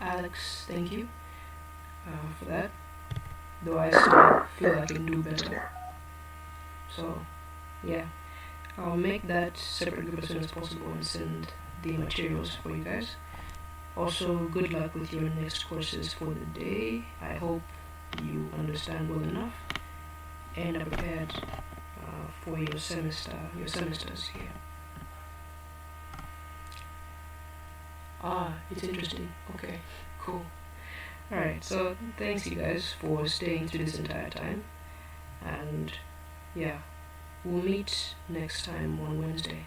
[SPEAKER 2] Alex, thank you for that. Though I still feel I can do better. So, yeah. I'll make that separate group as soon as possible and send the materials for you guys. Also, good luck with your next courses for the day. I hope you understand well enough and are prepared for your semesters here. It's interesting. Okay, cool. Alright, so thanks you guys for staying through this entire time. And yeah, we'll meet next time on Wednesday.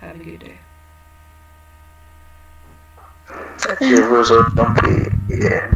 [SPEAKER 2] Have a good day.
[SPEAKER 6] Je vous en prie. Yeah.